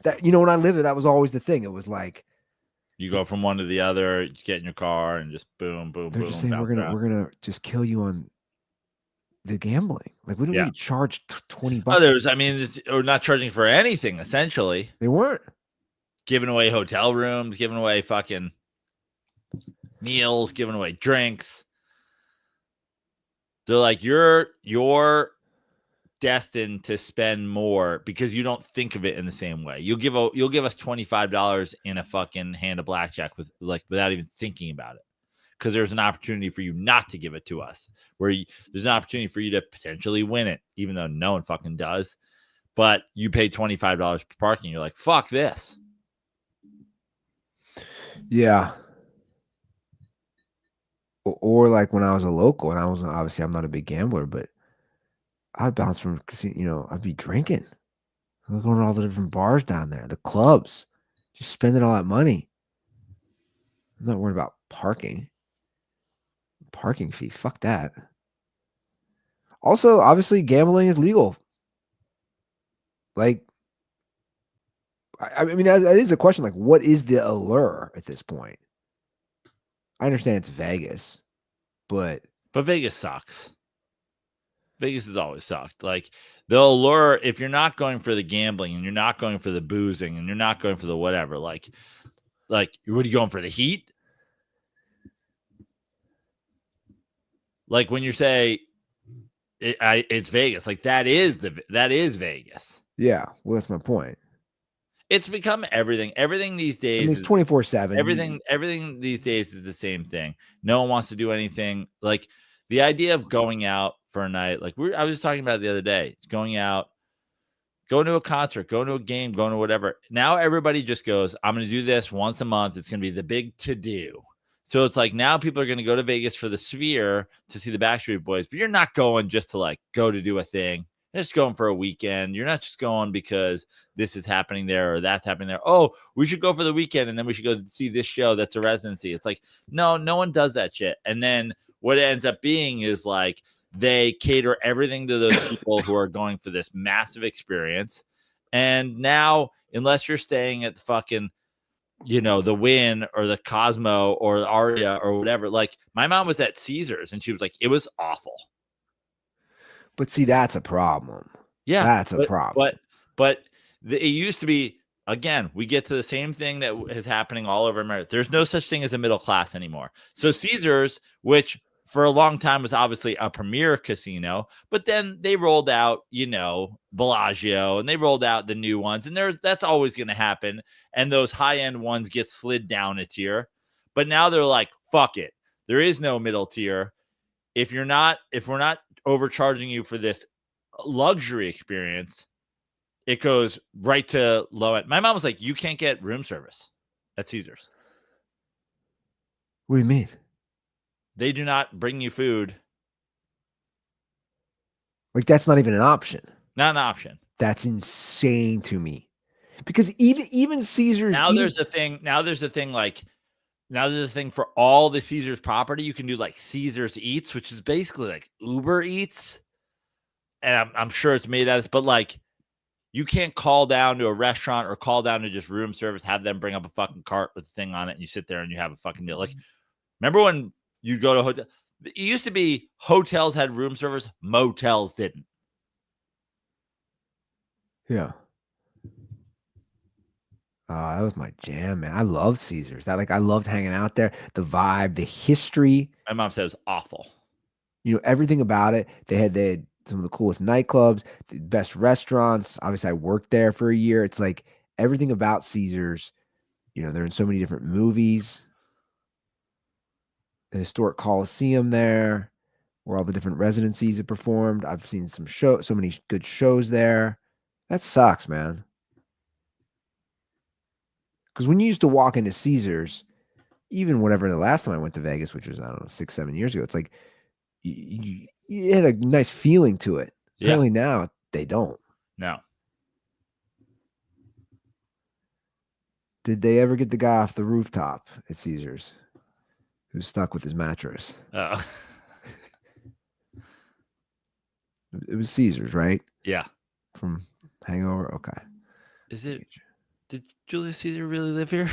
That, you know, when I lived there, that was always the thing. It was like You go from one to the other, you get in your car and just boom, boom, they're boom. just saying bounce around. we're gonna just kill you on the gambling. Like, we don't Yeah. need to charge $20. Oh, or not charging for anything, essentially. They weren't. Giving away hotel rooms, giving away fucking meals, giving away drinks. They're like, you're destined to spend more because you don't think of it in the same way. You'll give us $25 in a fucking hand of blackjack without even thinking about it, because there's an opportunity for you not to give it to us, there's an opportunity for you to potentially win it, even though no one fucking does. But you pay $25 per parking. You're like, fuck this. Yeah. Or like when I was a local, and obviously I'm not a big gambler, but I'd bounce from casino, you know, I'd be drinking. I'm going to all the different bars down there, the clubs, just spending all that money. I'm not worried about parking fee. Fuck that. Also, obviously, gambling is legal. Like, I mean, that is the question. Like, what is the allure at this point? I understand it's Vegas, but Vegas sucks. Vegas has always sucked. Like, they'll allure, if you're not going for the gambling and you're not going for the boozing and you're not going for the whatever, like what are you going for, the heat? Like when you say it's Vegas, like that is Vegas. yeah, well, that's my point. It's become everything. Everything these days. I mean, it's 24/7. Everything these days is the same thing. No one wants to do anything. Like the idea of going out for a night, like I was talking about it the other day, going out, going to a concert, going to a game, going to whatever. Now everybody just goes, I'm going to do this once a month. It's going to be the big to-do. So it's like now people are going to go to Vegas for the Sphere to see the Backstreet Boys, but you're not going just to like go to do a thing. You're just going for a weekend. You're not just going because this is happening there or that's happening there. Oh, we should go for the weekend and then we should go see this show that's a residency. It's like, no one does that shit. And then what it ends up being is like they cater everything to those people who are going for this massive experience. And now, unless you're staying at the fucking, you know, the Wynn or the Cosmo or the Aria or whatever. Like my mom was at Caesars and she was like, it was awful. But see, that's a problem. Yeah, that's a problem. But it used to be, again, we get to the same thing that is happening all over America. There's no such thing as a middle class anymore. So Caesars, which for a long time was obviously a premier casino, but then they rolled out, you know, Bellagio, and they rolled out the new ones, and that's always going to happen. And those high-end ones get slid down a tier. But now they're like, fuck it. There is no middle tier. If we're not overcharging you for this luxury experience, it goes right to low end. My mom was like, you can't get room service at Caesars. What do you mean? They do not bring you food. Like, that's not even an option. Not an option. That's insane to me. Because even Caesars. Now there's a thing for all the Caesars property. You can do like Caesars Eats, which is basically like Uber Eats. And I'm sure it's made out of, but like you can't call down to a restaurant or call down to just room service, have them bring up a fucking cart with a thing on it, and you sit there and you have a fucking meal. Like, remember when you go to a hotel? It used to be hotels had room service, motels didn't. Yeah. That was my jam, man. I loved Caesars. I loved hanging out there. The vibe, the history. My mom said it was awful. You know, everything about it. They had some of the coolest nightclubs, the best restaurants. Obviously, I worked there for a year. It's like everything about Caesars. You know, they're in so many different movies. The historic Coliseum there, where all the different residencies have performed. I've seen so many good shows there. That sucks, man. Because when you used to walk into Caesars, even whatever the last time I went to Vegas, which was, I don't know, 6-7 years ago, it's like you had a nice feeling to it. Yeah. Apparently now they don't. No. Did they ever get the guy off the rooftop at Caesars who's stuck with his mattress? Oh. It was Caesars, right? Yeah. From Hangover. Okay. Is it? Did Julius Caesar really live here?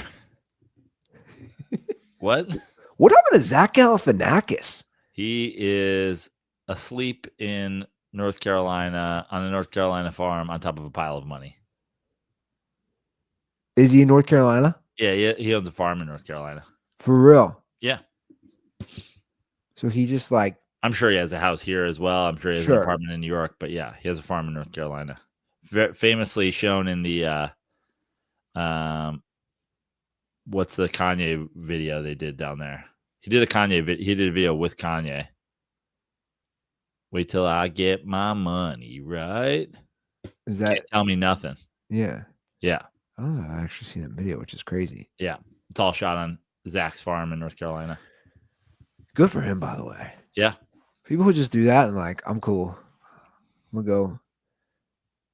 What? What happened to Zach Galifianakis? He is asleep in North Carolina on a North Carolina farm on top of a pile of money. Is he in North Carolina? Yeah, he owns a farm in North Carolina. For real? Yeah. So he just like. I'm sure he has a house here as well. I'm sure he has an apartment in New York, but yeah, he has a farm in North Carolina. Famously shown in the what's the Kanye video they did down there? He did a video with Kanye. Wait till I get my money, right? Is that Can't tell me nothing? Yeah. Yeah. I don't know. I actually seen that video, which is crazy. Yeah. It's all shot on Zach's farm in North Carolina. Good for him, by the way. Yeah. People who just do that and like, I'm cool. I'm gonna go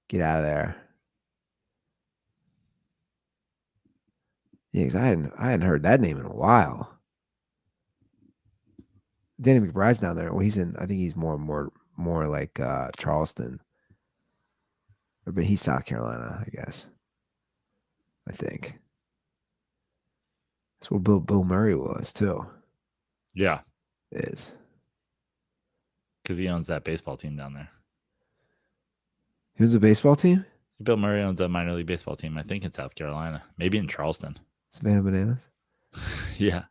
get out of there. Yeah, because I hadn't heard that name in a while. Danny McBride's down there. Well, I think he's more like Charleston. But he's South Carolina, I guess. I think. That's where Bill Murray was too. Yeah. Is. Because he owns that baseball team down there. He was a baseball team? Bill Murray owns a minor league baseball team, I think in South Carolina. Maybe in Charleston. Savannah Bananas? Yeah.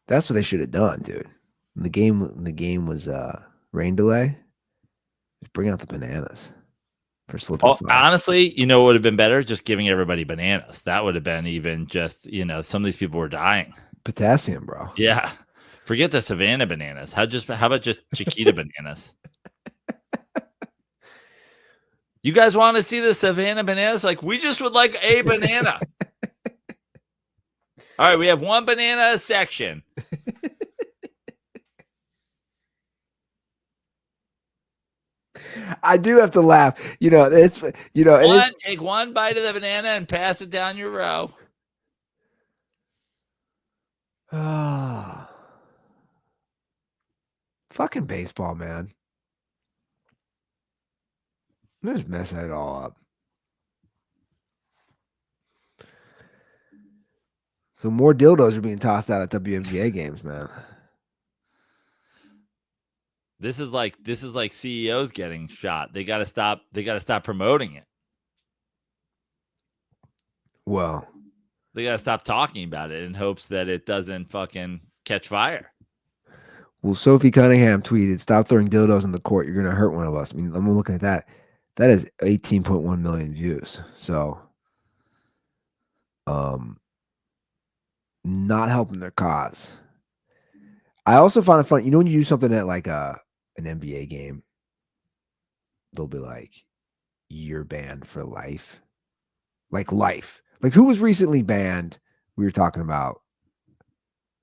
That's what they should have done, dude. The game was rain delay. Just bring out the bananas for slip and slide. Honestly, you know what would have been better? Just giving everybody bananas. That would have been even just, some of these people were dying. Potassium, bro. Yeah. Forget the Savannah bananas. How about just Chiquita bananas? You guys want to see the Savannah bananas? Like, we just would like a banana. All right, we have one banana a section. I do have to laugh. Take one bite of the banana and pass it down your row. Fucking baseball, man. They're just messing it all up. So more dildos are being tossed out at WNBA games, man. This is like CEOs getting shot. They gotta stop promoting it. Well, they gotta stop talking about it in hopes that it doesn't fucking catch fire. Well, Sophie Cunningham tweeted, "Stop throwing dildos in the court. You're gonna hurt one of us." I mean, I'm looking at that. That is 18.1 million views. So, not helping their cause. I also find it funny. When you do something at like an NBA game, they'll be like, "You're banned for life." Like life. Like who was recently banned? We were talking about.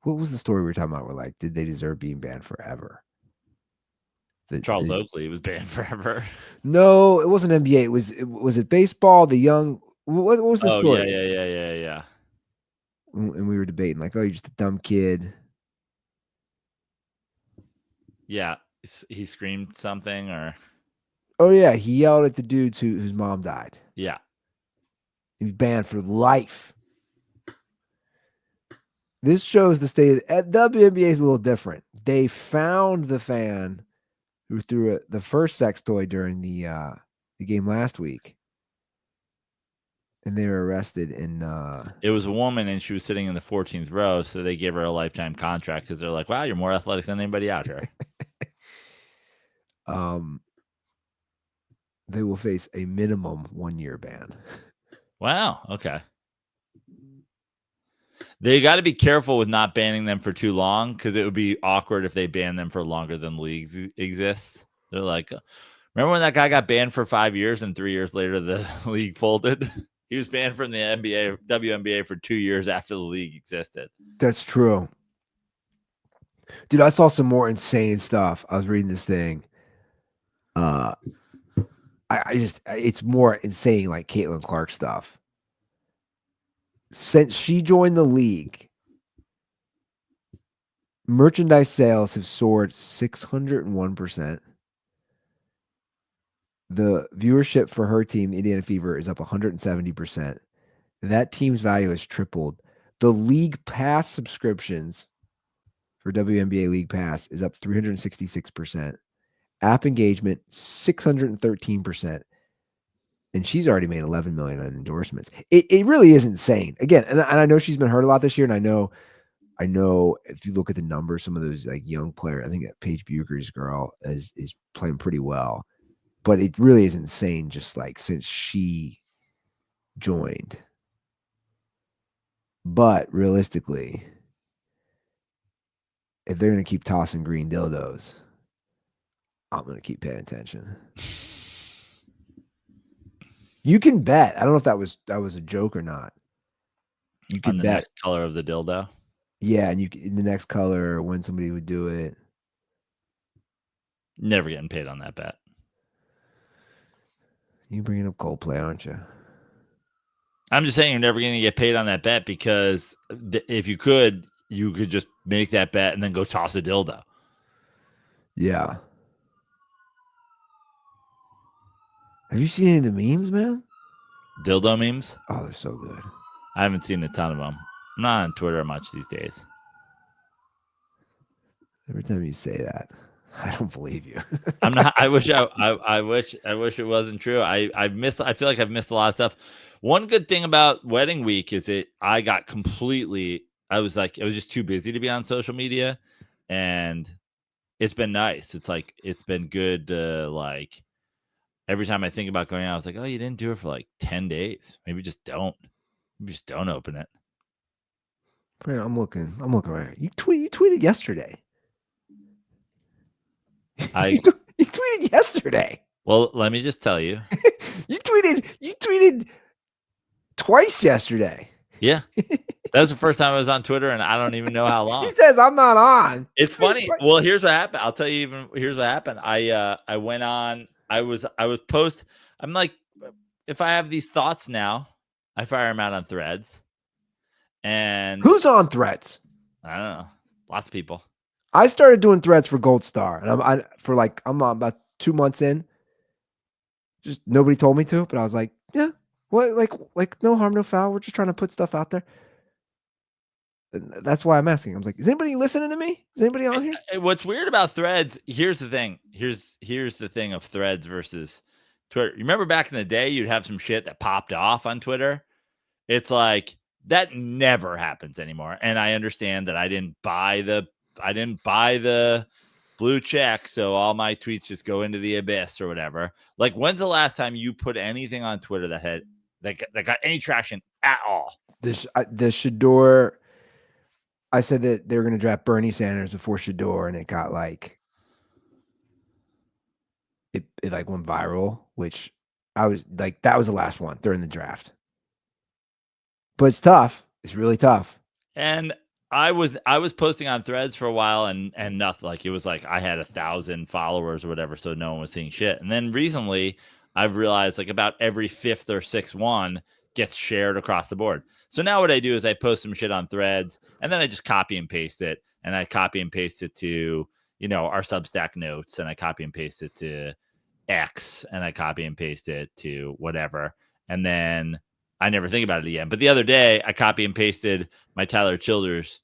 What was the story we were talking about? We're like, did they deserve being banned forever? Charles Oakley was banned forever. No, it wasn't NBA. Was it baseball? The young. What was the story? Yeah. And we were debating like, oh, you're just a dumb kid. Yeah, he screamed something or. Oh yeah, he yelled at the dudes whose mom died. Yeah, he was banned for life. This shows the state at WNBA is a little different. They found the fan who threw the first sex toy during the game last week, and they were arrested. And it was a woman, and she was sitting in the 14th row, so they gave her a lifetime contract because they're like, "Wow, you're more athletic than anybody out here." They will face a minimum 1-year ban. Wow. Okay. They got to be careful with not banning them for too long because it would be awkward if they ban them for longer than the league exists. They're like, remember when that guy got banned for 5 years and 3 years later the league folded? He was banned from the WNBA for 2 years after the league existed. That's true. Dude, I saw some more insane stuff. I was reading this thing. It's more insane like Caitlin Clark stuff. Since she joined the league, Merchandise sales have soared 601%. The viewership for her team, Indiana Fever, is up 170%. That team's value has tripled. The League Pass subscriptions for WNBA League Pass is up 366%. App engagement, 613%. And she's already made 11 million on endorsements. It really is insane. Again, and I know she's been hurt a lot this year, and I know if you look at the numbers, some of those like young players, I think that Paige Bucher's girl is playing pretty well. But it really is insane just like since she joined. But realistically, if they're going to keep tossing green dildos, I'm going to keep paying attention. You can bet. I don't know if that was a joke or not. You can On the bet. next color of the dildo. Yeah, and in the next color when somebody would do it. Never getting paid on that bet. You bringing up Coldplay, aren't you? I'm just saying you're never going to get paid on that bet because if you could just make that bet and then go toss a dildo. Yeah. Have you seen any of the memes, man? Dildo memes? Oh, they're so good. I haven't seen a ton of them. I'm not on Twitter much these days. Every time you say that, I don't believe you. I'm not. I wish it wasn't true. I feel like I've missed a lot of stuff. One good thing about wedding week is I was just too busy to be on social media, and it's been nice. It's been good to like every time I think about going out, I was like, oh, you didn't do it for like 10 days. Maybe just don't open it. I'm looking right here. You tweeted yesterday. You tweeted yesterday. Well, let me just tell you. You tweeted twice yesterday. Yeah. That was the first time I was on Twitter, and I don't even know how long. He says I'm not on. It's funny. Well, here's what happened. I'll tell you here's what happened. I went on, I was post. I'm like, if I have these thoughts now, I fire them out on Threads. And who's on Threads? I don't know. Lots of people. I started doing Threads for Gold Star, and I'm about 2 months in. Just nobody told me to, but I was like, yeah, what, like no harm, no foul. We're just trying to put stuff out there. And that's why I'm asking. I was like, is anybody listening to me? Is anybody on here? What's weird about Threads? Here's the thing. Here's the thing of Threads versus Twitter. You remember back in the day, you'd have some shit that popped off on Twitter. It's like that never happens anymore. And I understand that I didn't buy the blue check, so all my tweets just go into the abyss or whatever. Like, when's the last time you put anything on Twitter that got any traction at all? The Shador, I said that they were going to draft Bernie Sanders before Shador, and it got like it like went viral, which I was like, that was the last one during the draft. But it's tough. It's really tough. And I was posting on Threads for a while and nothing. Like, it was like I had 1,000 followers or whatever, so no one was seeing shit. And then recently I've realized like about every fifth or sixth one gets shared across the board. So now what I do is I post some shit on Threads, and then I just copy and paste it, and I copy and paste it to, our Substack notes, and I copy and paste it to X, and I copy and paste it to whatever. And then I never think about it again. But the other day I copy and pasted my Tyler Childers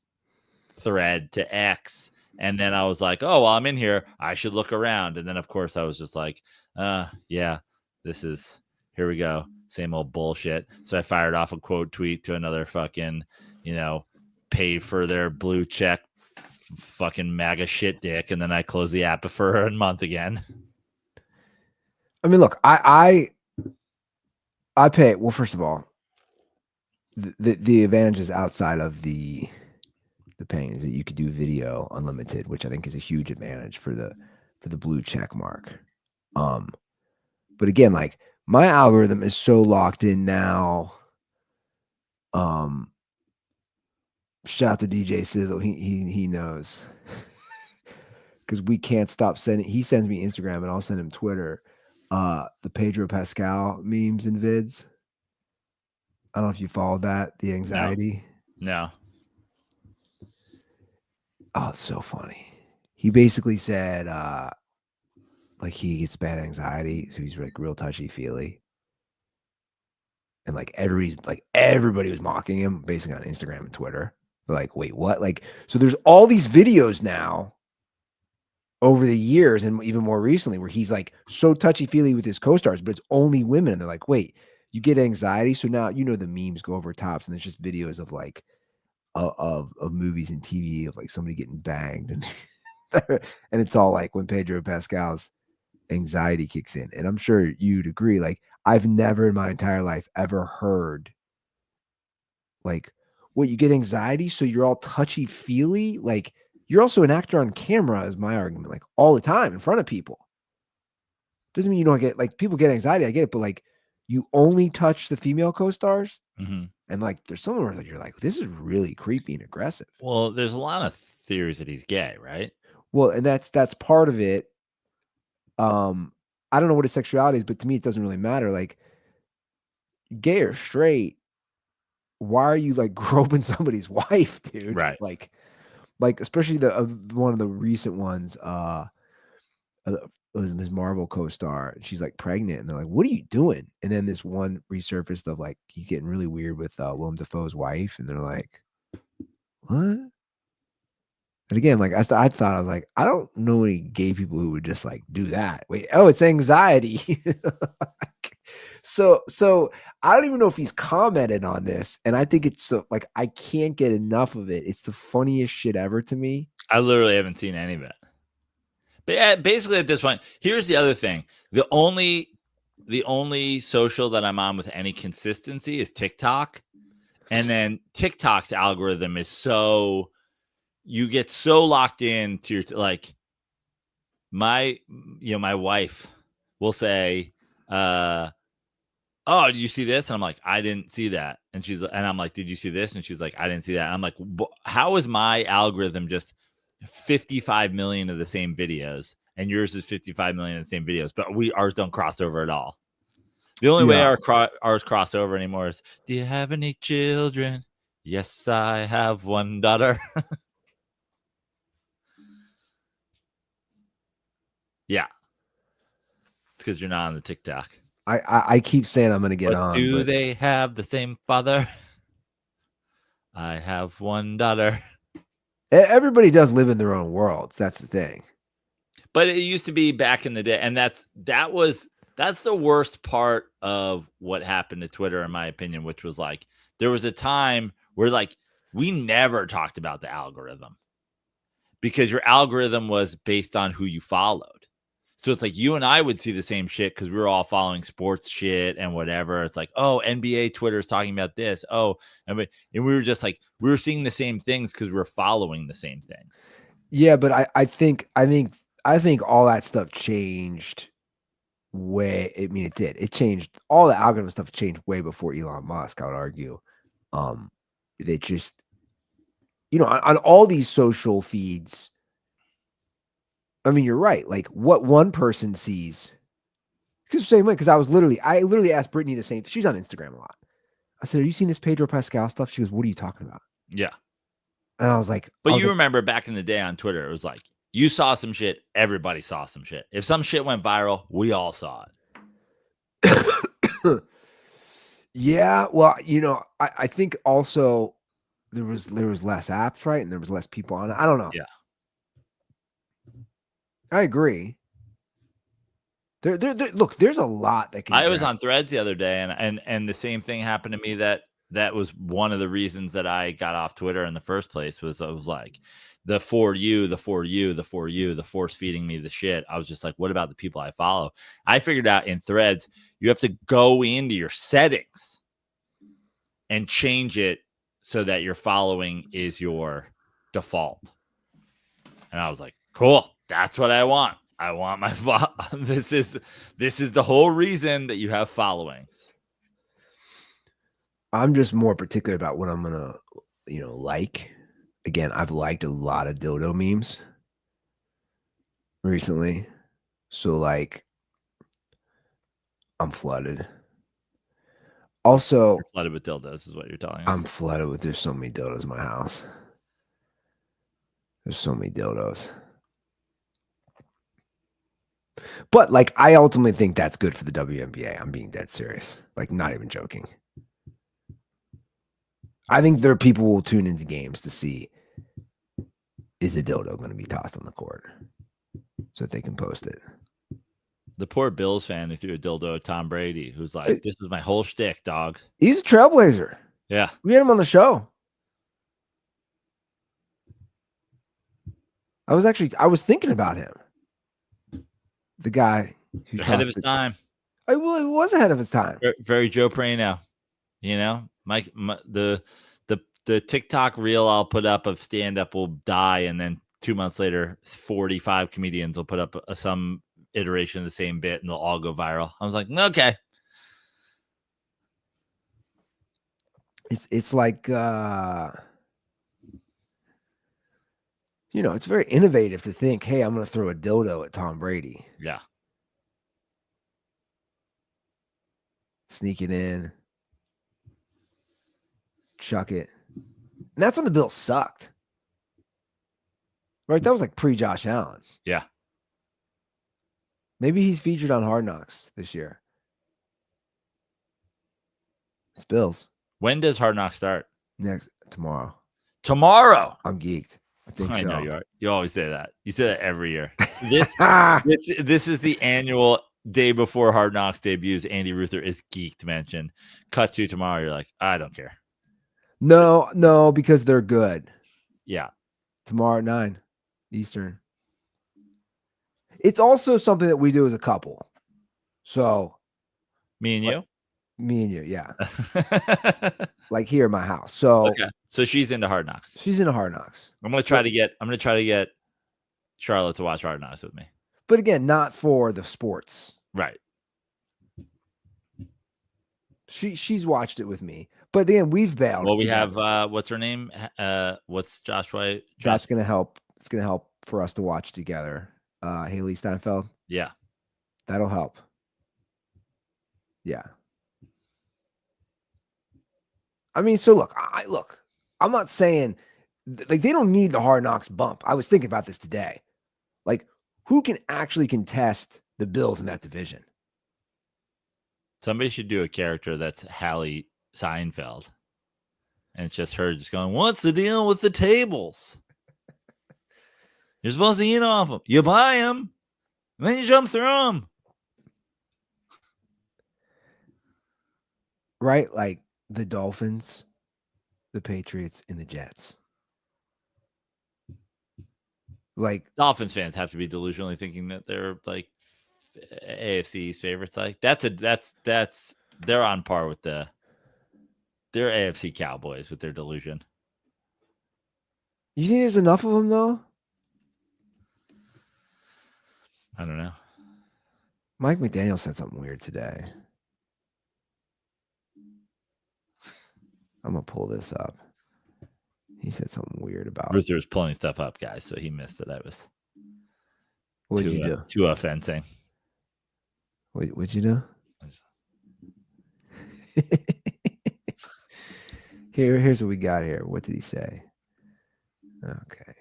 thread to X, and then I was like, oh, well, I'm in here, I should look around. And then of course I was just like, yeah, here we go, same old bullshit. So I fired off a quote tweet to another fucking, pay for their blue check fucking MAGA shit dick, and then I closed the app for a month again. I mean, look, I pay. Well, first of all, the advantages outside of the paying is that you could do video unlimited, which I think is a huge advantage for the blue check mark. But again, like, my algorithm is so locked in now. Shout out to DJ Sizzle. He knows, because we can't stop sending. He sends me Instagram, and I'll send him Twitter. The Pedro Pascal memes and vids. I don't know if you followed that. The anxiety. No. Oh, it's so funny. He basically said, like he gets bad anxiety, so he's like real touchy feely, and like everybody was mocking him, basically on Instagram and Twitter. They're like, wait, what? Like, so there's all these videos now over the years and even more recently where he's like so touchy feely with his co-stars, but it's only women, and they're like, wait, you get anxiety, so now the memes go over tops, and it's just videos of like of movies and TV of like somebody getting banged, and and it's all like when Pedro Pascal's anxiety kicks in. And I'm sure you'd agree, like I've never in my entire life ever heard like, what, you get anxiety so you're all touchy feely, like you're also an actor on camera, is my argument, like all the time in front of people. Doesn't mean you don't get, like, people get anxiety, I get it, but like you only touch the female co-stars. And like there's somewhere that you're like, this is really creepy and aggressive. Well, there's a lot of theories that he's gay, right? Well, and that's part of it. I don't know what his sexuality is, but to me it doesn't really matter. Like, gay or straight, why are you like groping somebody's wife, dude? Right. Like especially one of the recent ones, it was Ms. Marvel co-star, and she's like pregnant, and they're like, what are you doing? And then this one resurfaced of like he's getting really weird with Willem Dafoe's wife, and they're like, what? And again, like I thought, I was like, I don't know any gay people who would just like do that. Wait, oh, it's anxiety. So I don't even know if he's commented on this, and I think it's so, like, I can't get enough of it. It's the funniest shit ever to me. I literally haven't seen any of it. But yeah, basically at this point, here's the other thing. The only social that I'm on with any consistency is TikTok. And then TikTok's algorithm is so, you get so locked into your, like, my wife will say, oh, did you see this? And I'm like, I didn't see that. And I'm like, did you see this? And she's like, I didn't see that. And I'm like, how is my algorithm just 55 million of the same videos, and yours is 55 million of the same videos, but ours don't cross over at all? The only way ours cross over anymore is, do you have any children? Yes, I have one daughter. Yeah. It's because you're not on the TikTok. I keep saying I'm gonna get on. Do they have the same father? I have one daughter. Everybody does live in their own worlds. That's the thing. But it used to be back in the day, and that's the worst part of what happened to Twitter, in my opinion, which was like there was a time where like we never talked about the algorithm because your algorithm was based on who you followed. So it's like you and I would see the same shit because we were all following sports shit and whatever. It's like, oh, NBA Twitter is talking about this. Oh, and we were just like, we were seeing the same things because we were following the same things. Yeah, but I think all that stuff changed way. I mean, it did. It changed. All the algorithm stuff changed way before Elon Musk, I would argue. They just, on all these social feeds, I mean, you're right. Like what one person sees, because the same way. Because I literally asked Brittany the same. She's on Instagram a lot. I said, "Are you seeing this Pedro Pascal stuff?" She goes, "What are you talking about?" Yeah. And I was like, but you remember back in the day on Twitter, it was like you saw some shit, everybody saw some shit. If some shit went viral, we all saw it. Yeah, well, I think also there was less apps, right? And there was less people on it. I don't know. Yeah. I agree. Look, there's a lot that can. I was on Threads the other day, and the same thing happened to me. That was one of the reasons that I got off Twitter in the first place. Was I was like, the force feeding me the shit. I was just like, what about the people I follow? I figured out in Threads, you have to go into your settings and change it so that your following is your default. And I was like, cool. That's what I want. I want my this is the whole reason that you have followings. I'm just more particular about what I'm gonna, like. Again, I've liked a lot of dildo memes recently, so like, I'm flooded. Also, you're flooded with dildos is what you're telling us. I'm flooded with. There's so many dildos in my house. There's so many dildos. But like, I ultimately think that's good for the WNBA. I'm being dead serious. Like, not even joking. I think there are people who will tune into games to see, is a dildo going to be tossed on the court so that they can post it. The poor Bills fan who threw a dildo at Tom Brady, who's like, "This was my whole shtick, dog." He's a trailblazer. Yeah. We had him on the show. I was thinking about him. The guy who Ahead of his time. He was ahead of his time. Very Joe Prano. You know, the TikTok reel I'll put up of stand-up will die, and then 2 months later, 45 comedians will put up some iteration of the same bit, and they'll all go viral. I was like, okay. It's like it's very innovative to think, hey, I'm going to throw a dildo at Tom Brady. Yeah. Sneak it in. Chuck it. And that's when the Bills sucked. Right? That was like pre-Josh Allen. Yeah. Maybe he's featured on Hard Knocks this year. It's Bills. When does Hard Knocks start? Tomorrow. Tomorrow. I'm geeked. I think I so. know you are. You always say that. You say that every year. This is the annual day before Hard Knocks debuts. Andy Ruther is geeked mention. Cut to tomorrow. You're like, I don't care. No, because they're good. Yeah. Tomorrow at 9 Eastern. It's also something that we do as a couple. So me and you, yeah. Like here in my house. So okay. So she's into Hard Knocks. She's into Hard Knocks. I'm gonna try to get Charlotte to watch Hard Knocks with me. But again, not for the sports. Right. She's watched it with me. But again, we've bailed. Well, we have what's her name? What's Joshua? That's gonna help. It's gonna help for us to watch together. Haley Steinfeld. Yeah. That'll help. Yeah. I mean, so look, I'm not saying like they don't need the Hard Knocks bump. I was thinking about this today. Like, who can actually contest the Bills in that division? Somebody should do a character that's Hallie Seinfeld. And it's just her just going, what's the deal with the tables? You're supposed to eat off them. You buy them, and then you jump through them. Right? Like the Dolphins, the Patriots, and the Jets. Like Dolphins fans have to be delusionally thinking that they're like AFC's favorites. Like that's they're on par with they're AFC Cowboys with their delusion. You think there's enough of them though? I don't know. Mike McDaniel said something weird today. I'm gonna pull this up. He said something weird about Ruther was pulling stuff up, guys, so he missed it. That was what'd you do? Too offensing. What'd you do? Here's what we got here. What did he say? Okay.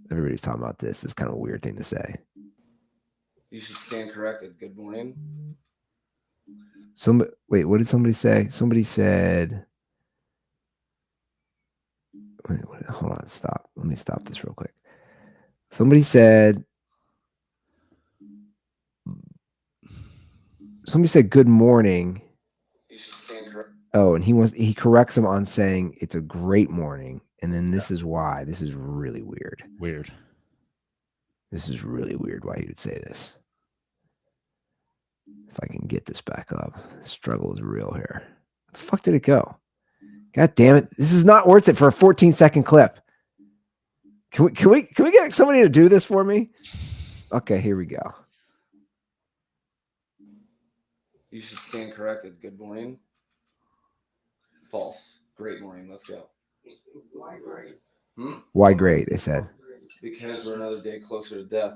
Everybody's talking about this. It's kind of a weird thing to say. You should stand corrected. Good morning. Wait, what did somebody say? Somebody said, wait, hold on, stop. Let me stop this real quick. Somebody said good morning. You should stand corrected. Oh, and he corrects him on saying it's a great morning. And then this is why. This is really weird. Weird. This is really weird why he would say this. If I can get this back up. The struggle is real here. Where the fuck did it go? God damn it. This is not worth it for a 14-second clip. Can we get somebody to do this for me? Okay, here we go. You should stand corrected. Good morning. False. Great morning. Let's go. Why great? Why great, they said. Because we're another day closer to death.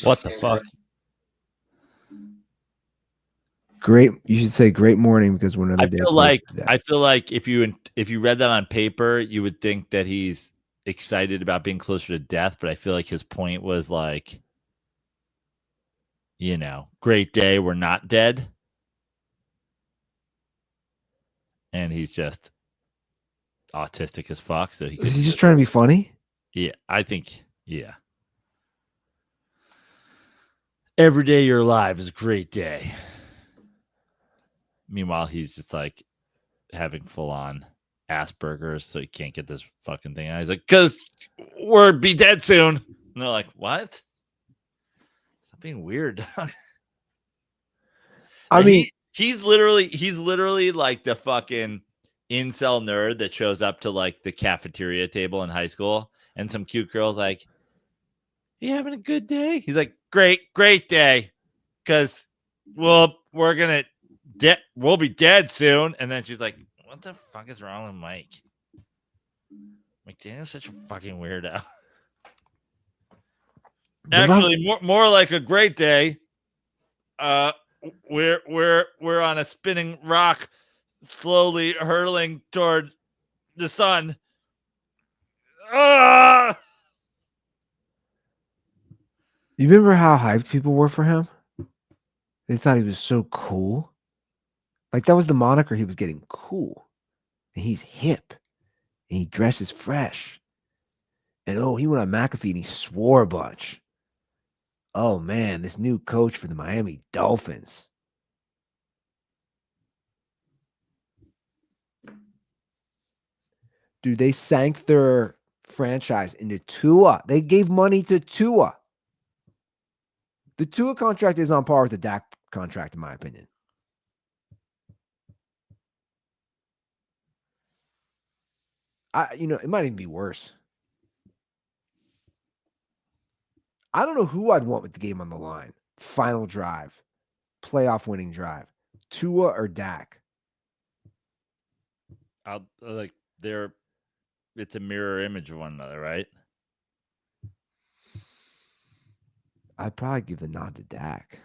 What the fuck? Great. You should say great morning because we're another I day. feel closer like to that. I feel like if you read that on paper, you would think that he's excited about being closer to death. But I feel like his point was like, great day, we're not dead, and he's just autistic as fuck. So Is he just trying to be funny? Yeah, I think, yeah. Every day you're alive is a great day. Meanwhile, he's just like having full on Asperger's, so he can't get this fucking thing out. He's like, because we'll be dead soon. And they're like, what? Stop being weird, dog. I mean, he's literally like the fucking incel nerd that shows up to like the cafeteria table in high school, and some cute girl's like, you having a good day? He's like, great day, because we'll be dead soon. And then she's like, what the fuck is wrong with Mike? McDaniel's such a fucking weirdo. Actually, more like a great day. We're on a spinning rock, slowly hurtling toward the sun. you remember how hyped people were for him? They thought he was so cool. Like that was the moniker he was getting, cool. And he's hip. And he dresses fresh. And he went on McAfee and he swore a bunch. Oh man, this new coach for the Miami Dolphins. Dude, they sank their franchise into Tua. They gave money to Tua. The Tua contract is on par with the Dak contract, in my opinion. It might even be worse. I don't know who I'd want with the game on the line. Final drive, playoff winning drive, Tua or Dak. It's a mirror image of one another, right? I'd probably give the nod to Dak.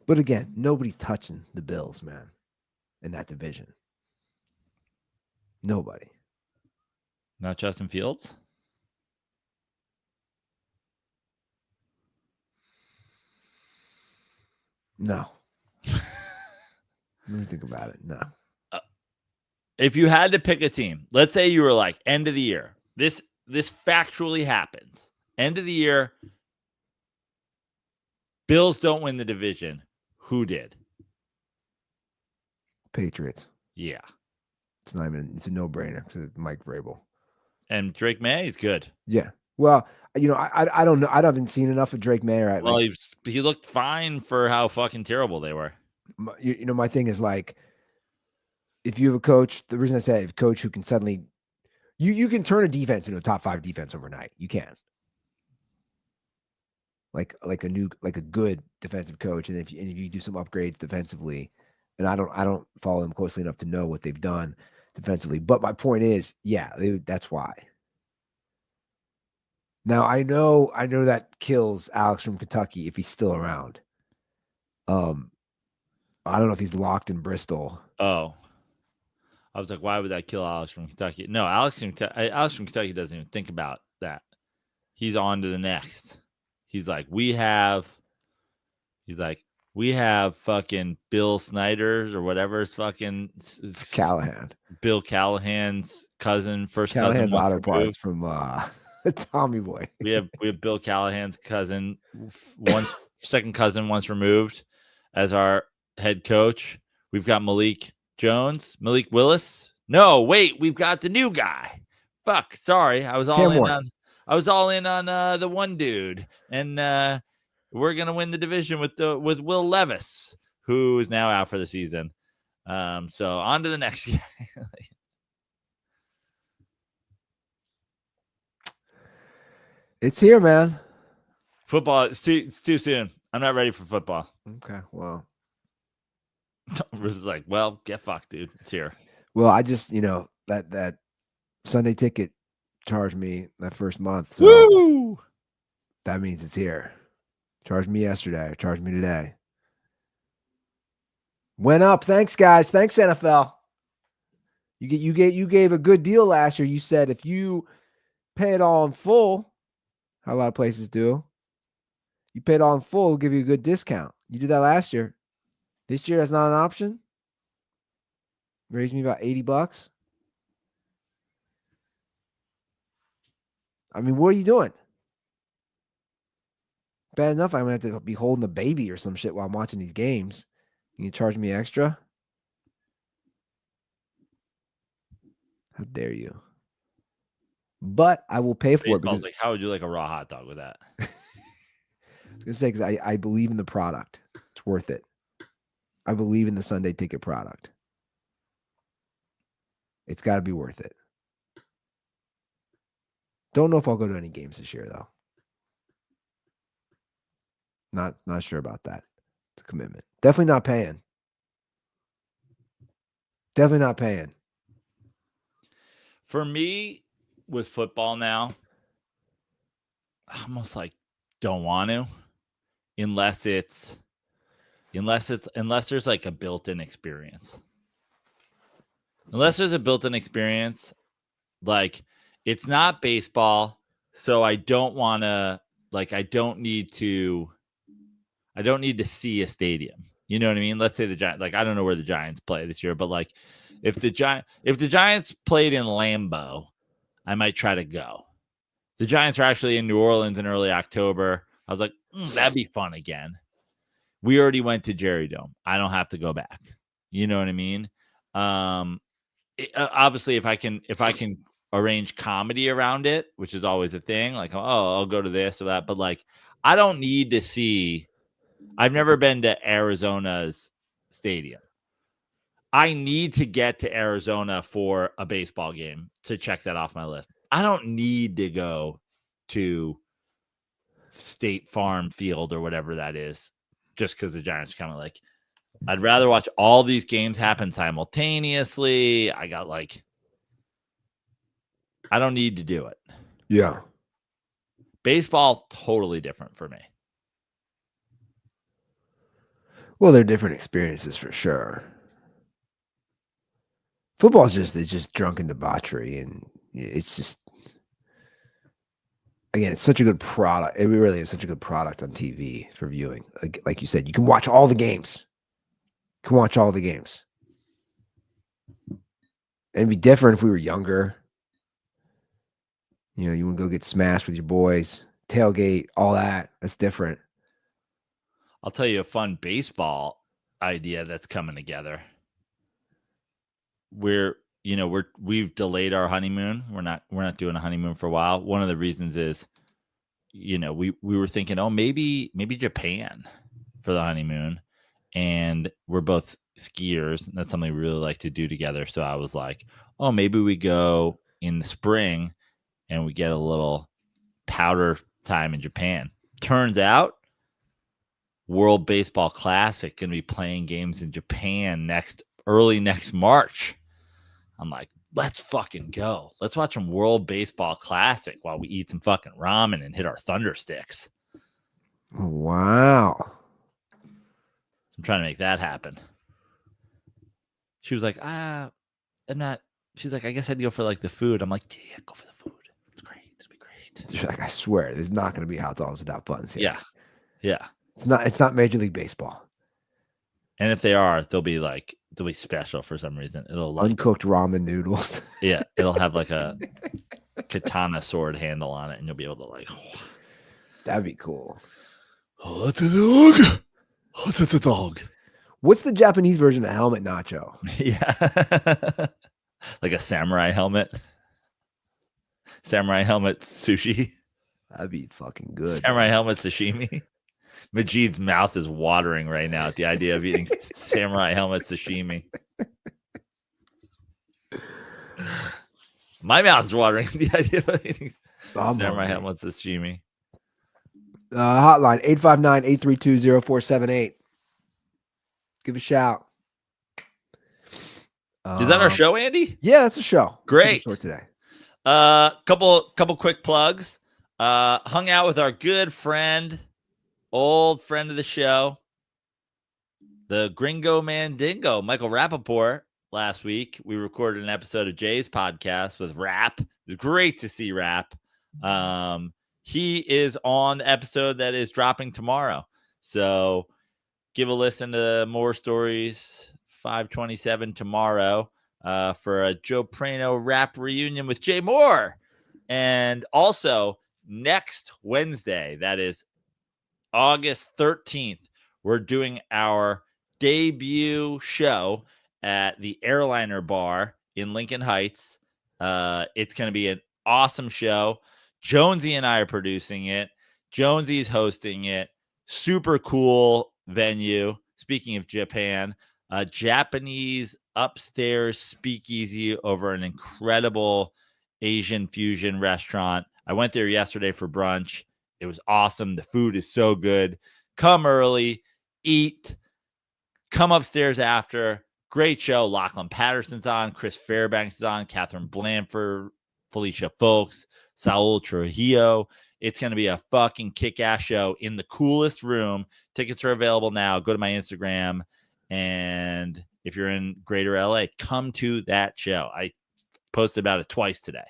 But again, nobody's touching the Bills, man, in that division. Nobody. Not Justin Fields? No. Let me think about it. No. If you had to pick a team, let's say you were like end of the year. This factually happens. End of the year, Bills don't win the division. Who did? Patriots. Yeah. It's a no-brainer because it's Mike Vrabel. And Drake May is good. Yeah. Well, I don't know. I haven't seen enough of Drake May. Right? Well, he looked fine for how fucking terrible they were. My thing is like, if you have a coach, the reason I say a coach who can suddenly, you can turn a defense into a top 5 defense overnight. You can. Like a good defensive coach, and if you do some upgrades defensively, and I don't follow them closely enough to know what they've done defensively. But my point is, yeah, that's why. Now I know that kills Alex from Kentucky if he's still around. I don't know if he's locked in Bristol. Oh, I was like, why would that kill Alex from Kentucky? No, Alex from Kentucky doesn't even think about that. He's on to the next. He's like, we have fucking Bill Snyder's or whatever is fucking Callahan. Bill Callahan's cousin, Callahan's cousin auto parts from Tommy Boy. we have Bill Callahan's cousin, second cousin once removed as our head coach. We've got Malik Willis. No, wait, we've got the new guy. Fuck, sorry. I was all in on the one dude. And we're gonna win the division with Will Levis, who is now out for the season. So on to the next guy. It's here, man. Football, it's too soon. I'm not ready for football. Okay, well. It's like, well, get fucked, dude. It's here. Well, I just, that Sunday ticket charged me that first month. So Woo! that means it's here. Charged me yesterday. Charged me today. Went up. Thanks, guys. Thanks, NFL. You gave a good deal last year. You said if you pay it all in full, how a lot of places do, you pay it all in full, we'll give you a good discount. You did that last year. This year, that's not an option. Raised me about $80. I mean, what are you doing? Bad enough I'm going to have to be holding a baby or some shit while I'm watching these games. You charge me extra? How dare you? But I will pay for it because like, how would you like a raw hot dog with that? I was going to say, because I believe in the product. It's worth it. I believe in the Sunday ticket product. It's got to be worth it. Don't know if I'll go to any games this year, though. Not sure about that. It's a commitment. Definitely not paying. Definitely not paying. For me, with football now, I almost like don't want to, unless there's like a built-in experience. Unless there's a built-in experience, like it's not baseball, so I don't want to. Like I don't need to see a stadium. You know what I mean? Let's say the Giants. Like I don't know where the Giants play this year, but like if the Giants played in Lambeau, I might try to go. The Giants are actually in New Orleans in early October. I was like, that'd be fun again. We already went to Jerry Dome. I don't have to go back. You know what I mean? Obviously, if I can arrange comedy around it, which is always a thing, like, oh, I'll go to this or that. But like, I don't need to see. I've never been to Arizona's stadium. I need to get to Arizona for a baseball game to check that off my list. I don't need to go to State Farm Field or whatever that is just because the Giants are kind of like, I'd rather watch all these games happen simultaneously. I don't need to do it. Yeah. Baseball, totally different for me. Well, they're different experiences for sure. Football is just drunken debauchery, and it's just, again, it's such a good product. It really is such a good product on TV for viewing. Like you said, you can watch all the games. You can watch all the games. And it'd be different if we were younger. You know, you would go get smashed with your boys, tailgate, all that. That's different. I'll tell you a fun baseball idea that's coming together. We've delayed our honeymoon. We're not doing a honeymoon for a while. One of the reasons is, we were thinking, oh, maybe Japan for the honeymoon, and we're both skiers, and that's something we really like to do together. So I was like, oh, maybe we go in the spring and we get a little powder time in Japan. Turns out, World Baseball Classic going to be playing games in Japan early next March. I'm like, let's fucking go. Let's watch some World Baseball Classic while we eat some fucking ramen and hit our thunder sticks. Wow. I'm trying to make that happen. She was like, I'm not. She's like, I guess I'd go for like the food. I'm like, yeah, go for the food. It's great. It'll be great. She's like, I swear, there's not going to be hot dogs without buns here. Yeah. It's not Major League Baseball. And if they are, they'll be special for some reason. It'll uncooked ramen noodles. Yeah, it'll have like a katana sword handle on it, and you'll be able to like. That'd be cool. Hot dog. Hot dog. What's the Japanese version of helmet nacho? Yeah, like a samurai helmet. Samurai helmet sushi. That'd be fucking good. Samurai helmet sashimi. Majid's mouth is watering right now at the idea of eating samurai helmet sashimi. My mouth is watering at the idea of eating samurai helmet sashimi. Hotline 859-832-0478. Give a shout. Is that our show, Andy? Yeah, that's a show. Great. Short today. Couple quick plugs. Hung out with our good friend, old friend of the show, the Gringo Mandingo, Michael Rappaport. Last week, we recorded an episode of Jay's podcast with Rap. It was great to see Rap. He is on the episode that is dropping tomorrow. So give a listen to More Stories 527 tomorrow for a Joe Prano Rap reunion with Jay Moore. And also next Wednesday, that is August 13th, we're doing our debut show at the Airliner Bar in Lincoln Heights. It's going to be an awesome show. Jonesy and I are producing it. Jonesy's hosting it. Super cool venue. Speaking of Japan, a Japanese upstairs speakeasy over an incredible Asian fusion restaurant. I went there yesterday for brunch. It was awesome. The food is so good. Come early, eat, come upstairs after. Great show. Lachlan Patterson's on. Chris Fairbanks is on. Catherine Blanford, Felicia Folks, Saul Trujillo. It's going to be a fucking kick-ass show in the coolest room. Tickets are available now. Go to my Instagram. And if you're in greater LA, come to that show. I posted about it twice today.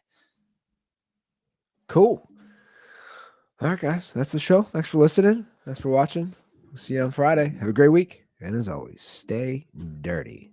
Cool. All right, guys. That's the show. Thanks for listening. Thanks for watching. We'll see you on Friday. Have a great week. And as always, stay dirty.